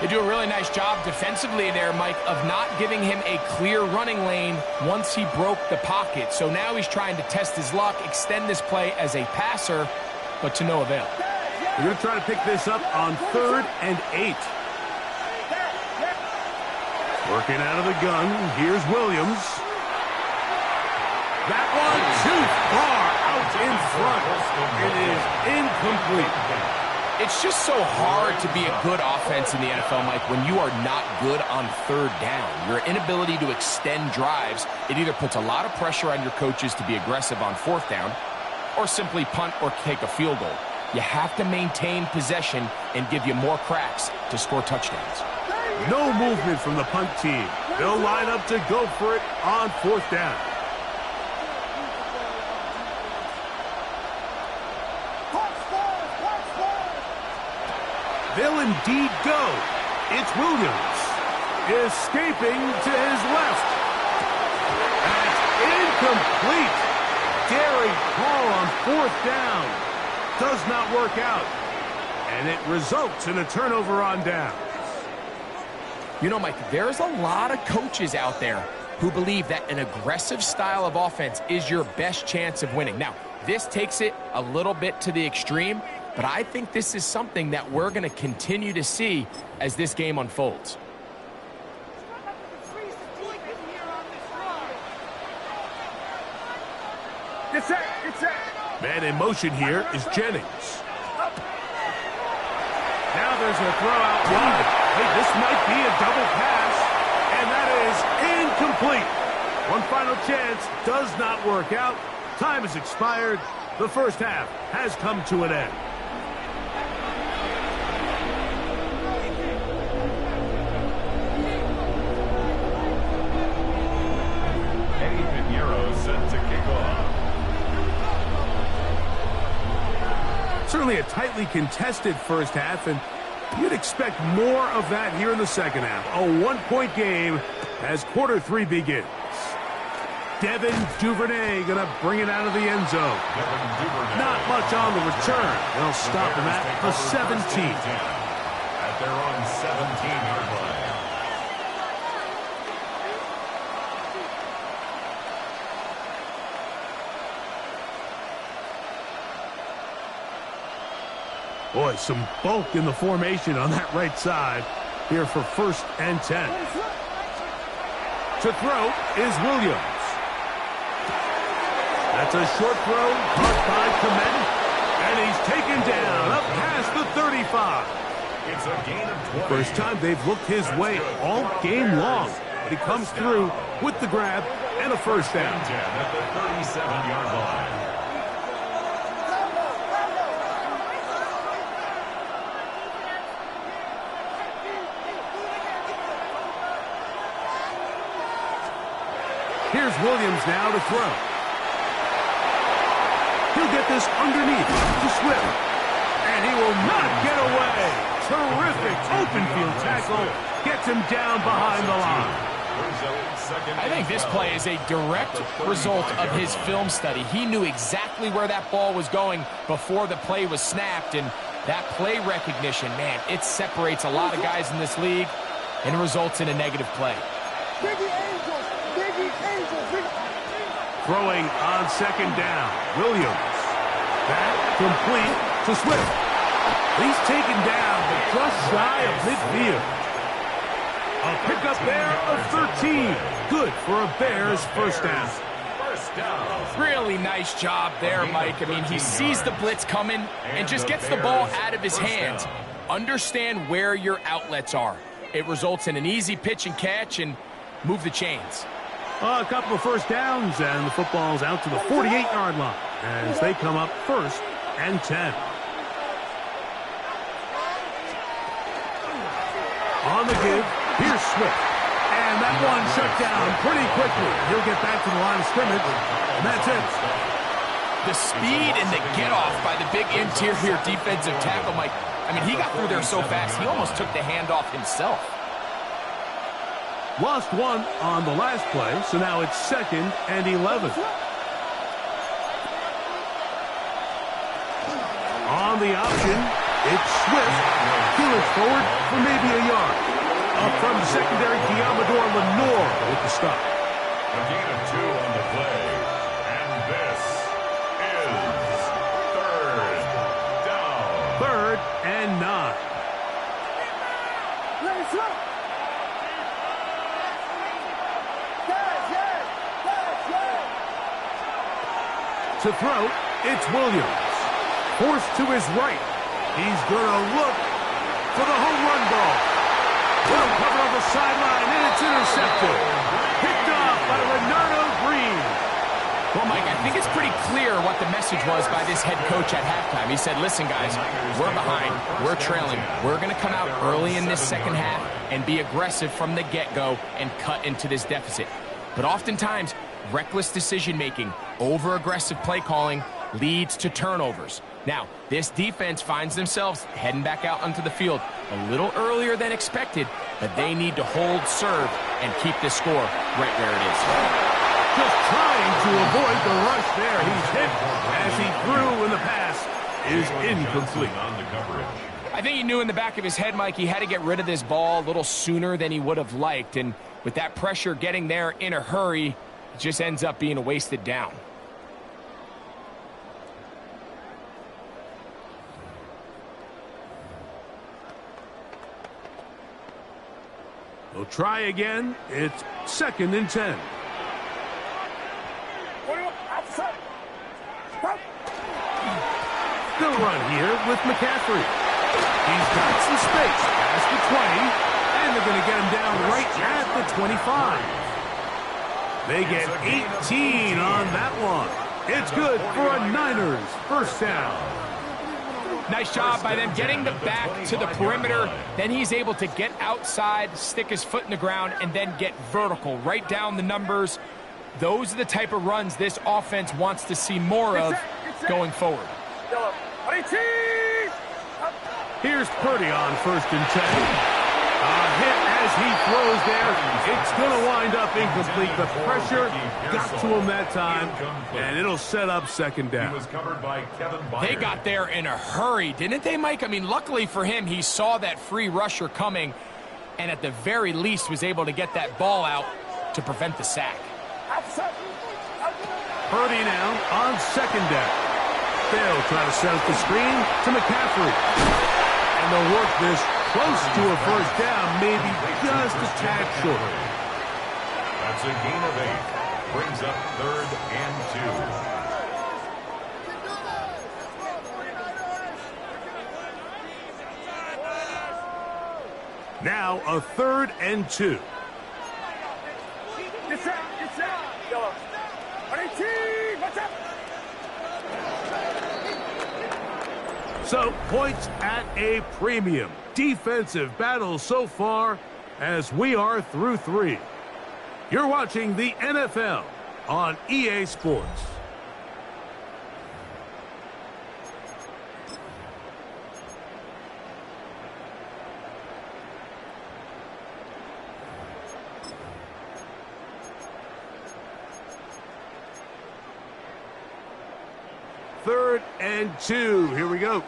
They do a really nice job defensively there, Mike, of not giving him a clear running lane once he broke the pocket. So now he's trying to test his luck, extend this play as a passer, but to no avail. We're going to try to pick this up on 3rd and 8. Working out of the gun, here's Williams. That one too far out in front. It is incomplete. It's just so hard to be a good offense in the NFL, Mike, when you are not good on third down. Your inability to extend drives, it either puts a lot of pressure on your coaches to be aggressive on fourth down or simply punt or take a field goal. You have to maintain possession and give you more cracks to score touchdowns. No movement from the punt team. They'll line up to go for it on fourth down. They'll indeed go. It's Williams. Escaping to his left. That's incomplete. Daring call on fourth down. Does not work out. And it results in a turnover on down. You know, Mike, there's a lot of coaches out there who believe that an aggressive style of offense is your best chance of winning. Now, this takes it a little bit to the extreme, but I think this is something that we're going to continue to see as this game unfolds. Man in motion here is Jennings. Now there's a throw out wide. Hey, this might be a double pass, and that is incomplete. One final chance does not work out. Time has expired. The first half has come to an end. Set to kick off. Certainly a tightly contested first half, and you'd expect more of that here in the second half. A one-point game as quarter three begins. Devin Duvernay going to bring it out of the end zone. Not much on the return. They'll stop him at the 17. At their own 17-yard line. Boy, some bulk in the formation on that right side here for 1st and 10. To throw is Williams. That's a short throw caught by Clement, and he's taken down up past the 35. It's a gain of 20. First time they've looked his way all game long, but he comes through with the grab and a first down. At the 37-yard line. Here's Williams now to throw. He'll get this underneath to Swift. And he will not get away. Terrific open field tackle. Gets him down behind the line. I think this play is a direct result of his film study. He knew exactly where that ball was going before the play was snapped. And that play recognition, man, it separates a lot of guys in this league and results in a negative play. Throwing on second down, Williams. That complete to Swift. He's taken down, but just shy of midfield. A pickup there of 13. Good for a Bears first down. Really nice job there, Mike. I mean, he sees the blitz coming and just gets the ball out of his hands. Understand where your outlets are. It results in an easy pitch and catch and move the chains. A couple of first downs, and the football's out to the 48-yard line as they come up 1st and 10. On the give, here's Swift. And that one shut down pretty quickly. He'll get back to the line of scrimmage, and that's it. The speed and the get-off by the big interior defensive tackle, Mike. I mean, he got through there so fast, he almost took the handoff himself. Lost one on the last play, so now it's 2nd and 11. On the option, it's Swift. He looks forward for maybe a yard. Up from the secondary, Diamador Lenore with the stop. A gain of 2 on the play, and this is 3rd down. 3rd and 9. To throw, it's Williams. Forced to his right. He's going to look for the home run ball. Well covered on the sideline, and it's intercepted. Picked off by Renato Green. Well, Mike, I think it's pretty clear what the message was by this head coach at halftime. He said, listen, guys, we're behind. We're trailing. We're going to come out early in this second half and be aggressive from the get-go and cut into this deficit. But oftentimes, reckless decision-making, over-aggressive play calling leads to turnovers. Now, this defense finds themselves heading back out onto the field a little earlier than expected, but they need to hold serve and keep this score right where it is. Just trying to avoid the rush there. He's hit as he threw, and the pass is incomplete. I think he knew in the back of his head, Mike, he had to get rid of this ball a little sooner than he would have liked. And with that pressure getting there in a hurry, it just ends up being a wasted down. We'll try again. It's 2nd and 10. They'll run here with McCaffrey. He's got some space past the 20, and they're going to get him down right at the 25. They get 18 on that one. It's good for a Niners first down. Nice job by them getting the back to the perimeter. Then he's able to get outside, stick his foot in the ground, and then get vertical, right down the numbers. Those are the type of runs this offense wants to see more of going forward. Here's Purdy on 1st and 10. A hit as he throws there. It's going to wind up incomplete. The pressure got to him that time, and it'll set up 2nd down. They got there in a hurry, didn't they, Mike? I mean, luckily for him, he saw that free rusher coming, and at the very least was able to get that ball out to prevent the sack. Purdy now on 2nd down. They'll try to set up the screen to McCaffrey. And they'll work this close to a first down, maybe just a tad short. That's a gain of 8. Brings up 3rd and 2. Now a 3rd and 2. So, points at a premium. Defensive battle so far as we are through 3. You're watching the NFL on EA Sports. Third and 2. Here we go.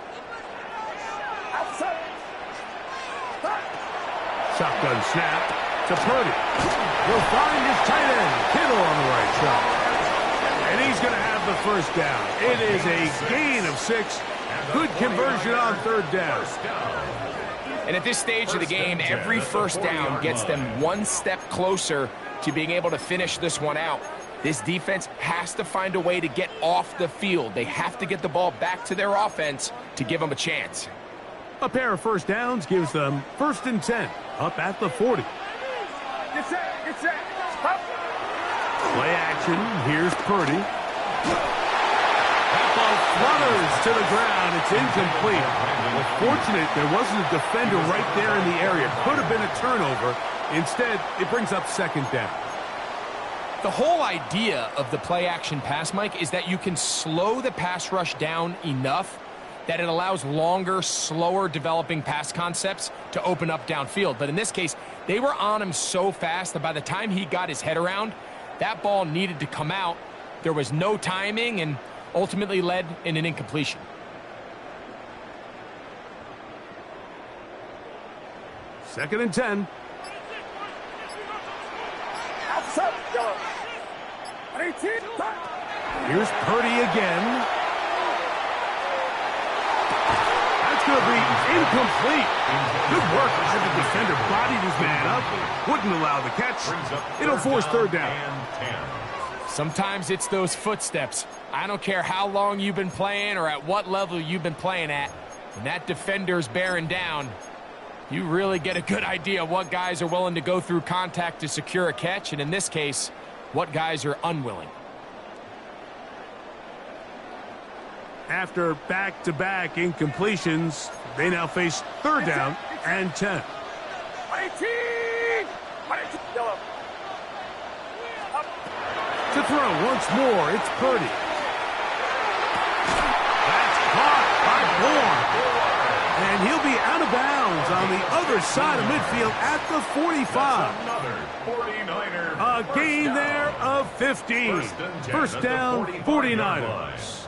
Shotgun snap to Purdy. He'll find his tight end, Kittle, on the right side. And he's going to have the first down. It is a gain of 6. Good conversion on 3rd down. And at this stage of the game, every first down gets them one step closer to being able to finish this one out. This defense has to find a way to get off the field. They have to get the ball back to their offense to give them a chance. A pair of first downs gives them 1st and 10, up at the 40. Play action. Here's Purdy. That ball flutters to the ground. It's incomplete. Well, fortunate there wasn't a defender right there in the area. Could have been a turnover. Instead, it brings up 2nd down. The whole idea of the play action pass, Mike, is that you can slow the pass rush down enough that it allows longer, slower developing pass concepts to open up downfield. But in this case, they were on him so fast that by the time he got his head around, that ball needed to come out. There was no timing and ultimately led in an incompletion. Second and 10. Here's Purdy again. That's going to be incomplete. Good work as the defender bodied his man up. Wouldn't allow the catch. It'll force 3rd down. Sometimes it's those footsteps. I don't care how long you've been playing or at what level you've been playing at. and that defender's bearing down, you really get a good idea of what guys are willing to go through contact to secure a catch, and in this case, what guys are unwilling. After back-to-back incompletions, they now face 3rd down and 10. To throw once more, it's Purdy. That's caught by Bourne. And he'll be out of bounds on the other side of midfield at the 45. A gain there of 15. First down, 49ers.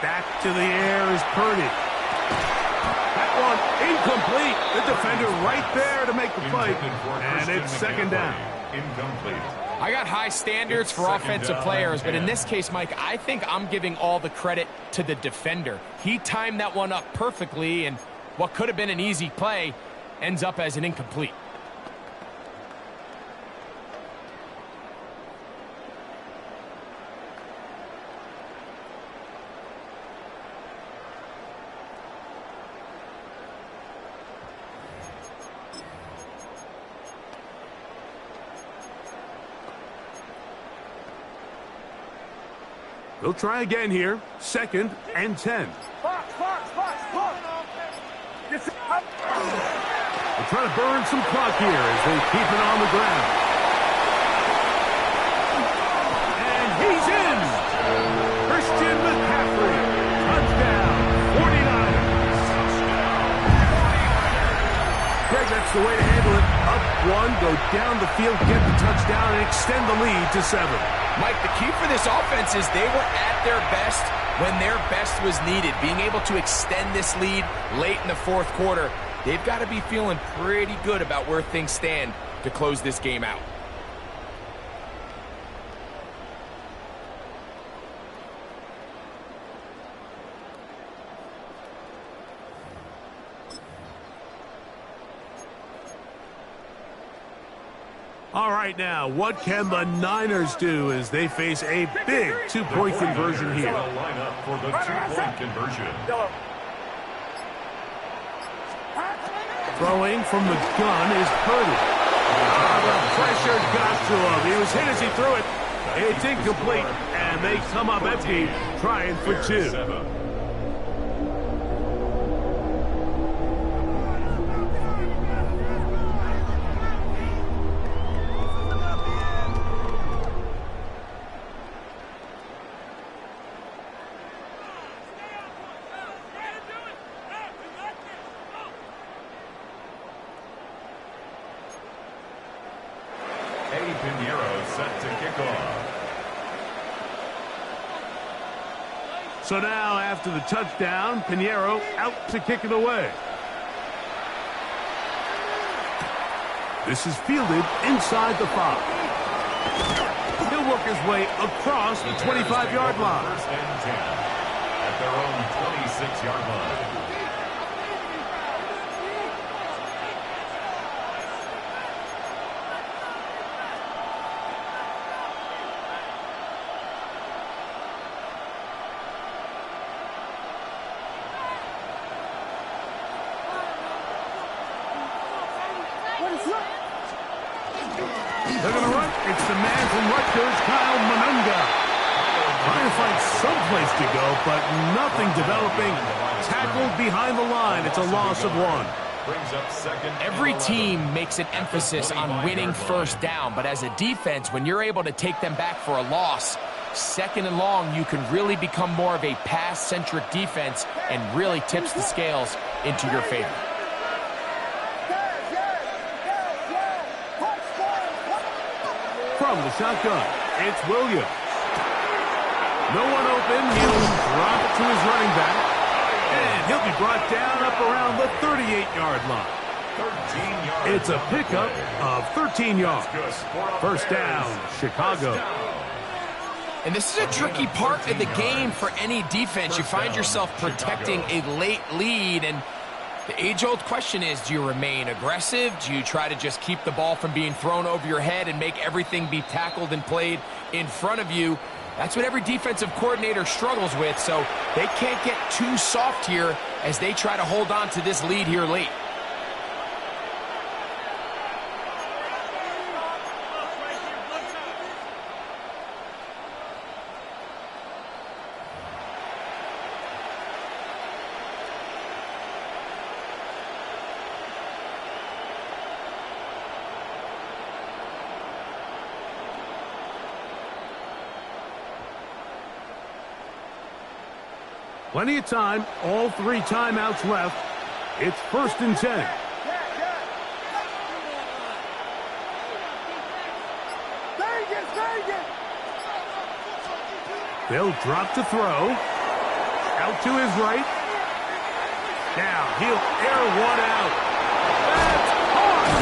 Back to the air is Purdy. That one incomplete. The defender right there to make the play. And it's 2nd down. Incomplete. I got high standards for offensive players, but in this case, Mike, I think I'm giving all the credit to the defender. He timed that one up perfectly, and what could have been an easy play ends up as an incomplete. They'll try again here. 2nd and 10. They're trying to burn some clock here as they keep it on the ground. And he's in. Christian McCaffrey. Touchdown. 49ers. Greg, that's the way to handle it. Up 1, go down the field, get the touchdown, and extend the lead to 7. Mike, the key for this offense is they were at their best when their best was needed. Being able to extend this lead late in the 4th quarter, they've got to be feeling pretty good about where things stand to close this game out. All right, now, what can the Niners do as they face a big 2-point conversion here? Line up for the 2-point conversion. Throwing from the gun is Purdy. The pressure got to him. He was hit as he threw it. It's incomplete, and they come up empty, trying for 2. So now, after the touchdown, Pinheiro out to kick it away. This is fielded inside the 5. He'll work his way across the 25-yard line. First and 10 at their own 26-yard line. They're going to run. It's the man from Rutgers, Kyle Monunga. Trying to find someplace to go, but nothing developing. Tackled behind the line. It's a loss of 1. Brings up 2nd. Every team makes an emphasis on winning first down, but as a defense, when you're able to take them back for a loss, 2nd and long, you can really become more of a pass-centric defense and really tips the scales into your favor. From the shotgun, it's Williams. No one open. He'll drop it to his running back. And he'll be brought down up around the 38-yard line. It's a pickup of 13 yards. First down, Chicago. And this is a tricky part of the game for any defense. You find yourself protecting a late lead, and the age-old question is, do you remain aggressive? Do you try to just keep the ball from being thrown over your head and make everything be tackled and played in front of you? That's what every defensive coordinator struggles with, so they can't get too soft here as they try to hold on to this lead here late. Plenty of time, all 3 timeouts left. It's 1st and 10. They'll drop to throw. Out to his right. Now he'll air one out. That's hard.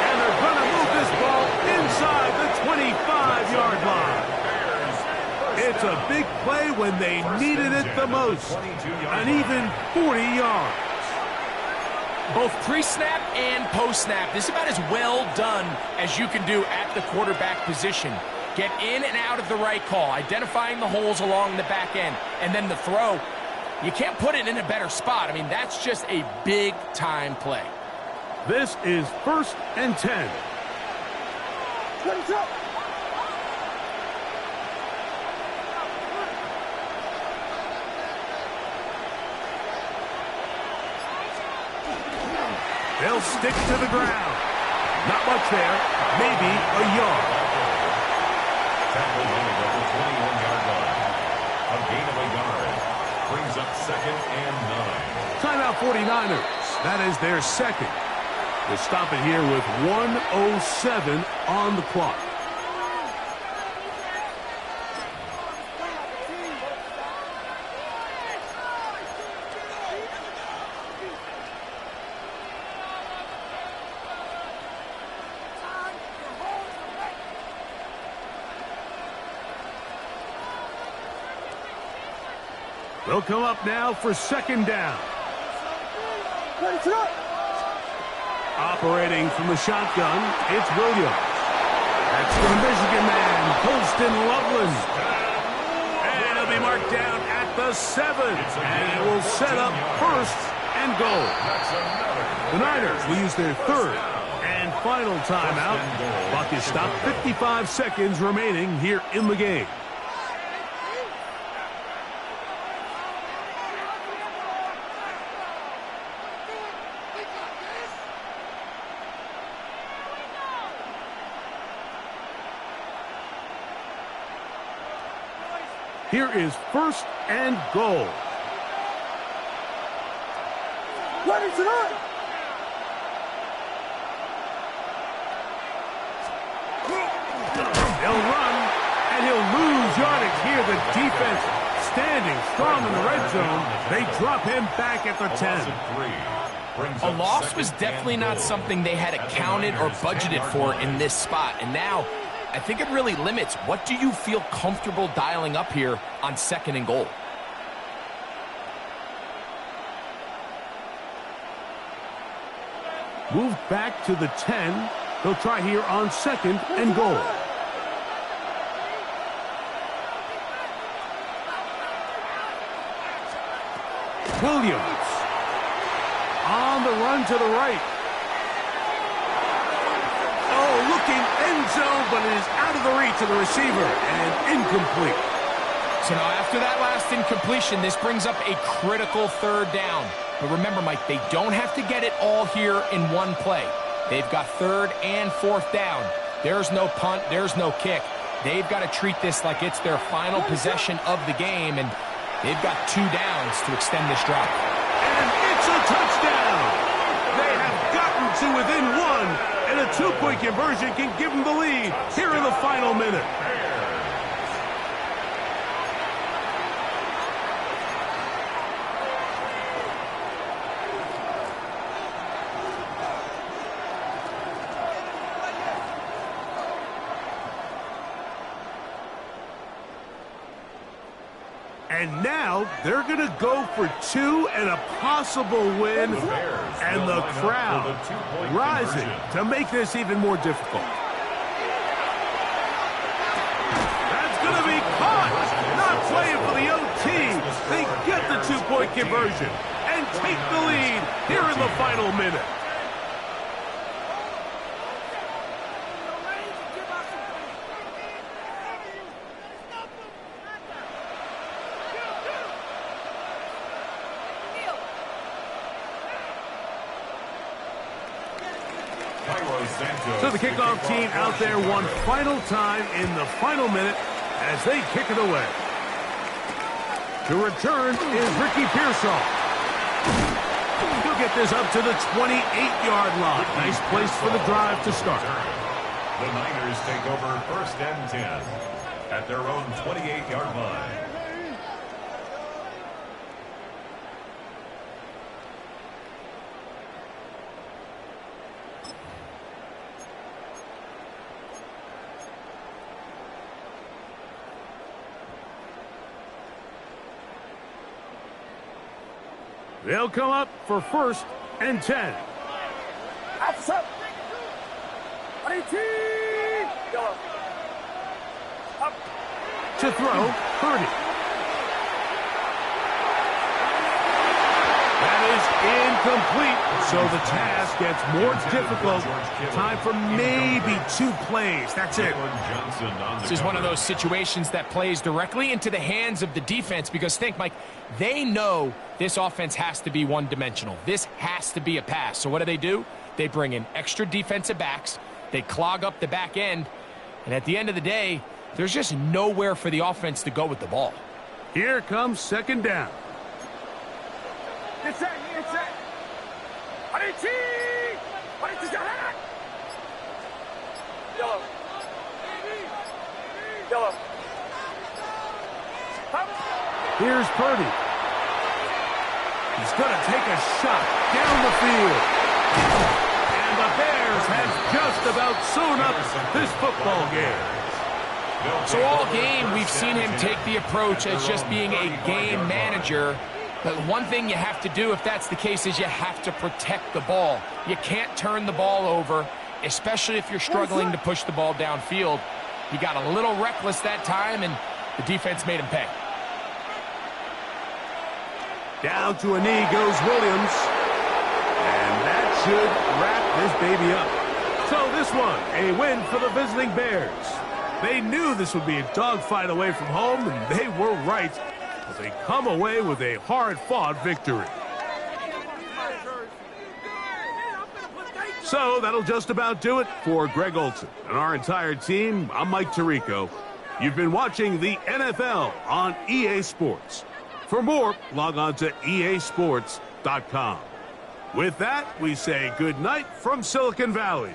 And they're going to move this ball inside the 25-yard line. It's a big play when they needed it the most. An even 40 yards. Both pre-snap and post-snap, this is about as well done as you can do at the quarterback position. Get in and out of the right call, identifying the holes along the back end, and then the throw. You can't put it in a better spot. I mean, that's just a big-time play. This is 1st and 10. They'll stick to the ground. Not much there. Maybe a yard. Tackled on the 21-yard line. A gain of a yard. Brings up 2nd and 9. Timeout 49ers. That is their second. They stop it here with 1:07 on the clock. They'll come up now for 2nd down. Operating from the shotgun, it's Williams. That's the Michigan man, Colston Loveland. And he'll be marked down at the 7. And it will set up 1st and goal. The Niners will use their 3rd and final timeout. Clock is stopped, 55 seconds remaining here in the game. Here is 1st and goal. They'll run, and he'll lose yardage here. The defense standing strong in the red zone. They drop him back at the 10. A loss was definitely not something they had accounted or budgeted for in this spot. And now, I think it really limits. What do you feel comfortable dialing up here on 2nd and goal? Moved back to the 10. They'll try here on 2nd and goal. Williams on the run to the right. Oh, looking end zone, but it is out of the reach of the receiver and incomplete. So now after that last incompletion, this brings up a critical 3rd down. But remember, Mike, they don't have to get it all here in one play. They've got 3rd and 4th down. There's no punt. There's no kick. They've got to treat this like it's their final possession of the game, and they've got 2 downs to extend this drive. And it's a touchdown. They have gotten to within 1. And a 2-point conversion can give them the lead here in the final minute. And now they're going to go for two and a possible win. And the crowd rising to make this even more difficult. That's going to be caught. Not playing for the OT. They get the two-point conversion and take the lead here in the final minute. So the kickoff team out there one final time in the final minute as they kick it away. The return is Ricky Pearsall. He'll get this up to the 28-yard line. Nice place for the drive to start. The Niners take over 1st and 10 at their own 28-yard line. They'll come up for 1st and 10. To throw, Purdy. That is incomplete. So the task gets more difficult. Time for maybe 2 plays. That's it. This is one of those situations that plays directly into the hands of the defense because think, Mike, they know this offense has to be one-dimensional. This has to be a pass. So what do? They bring in extra defensive backs. They clog up the back end. And at the end of the day, there's just nowhere for the offense to go with the ball. Here comes 2nd down. Here's Purdy. He's going to take a shot down the field. And the Bears have just about sewn up this football game. So all game, we've seen him take the approach as just being a game manager. But one thing you have to do, if that's the case, is you have to protect the ball. You can't turn the ball over, especially if you're struggling to push the ball downfield. He got a little reckless that time, and the defense made him pay. Down to a knee goes Williams. And that should wrap this baby up. So this one, a win for the visiting Bears. They knew this would be a dogfight away from home, and they were right. But they come away with a hard-fought victory. So that'll just about do it for Greg Olson and our entire team. I'm Mike Tirico. You've been watching the NFL on EA Sports. For more, log on to easports.com. With that, we say good night from Silicon Valley.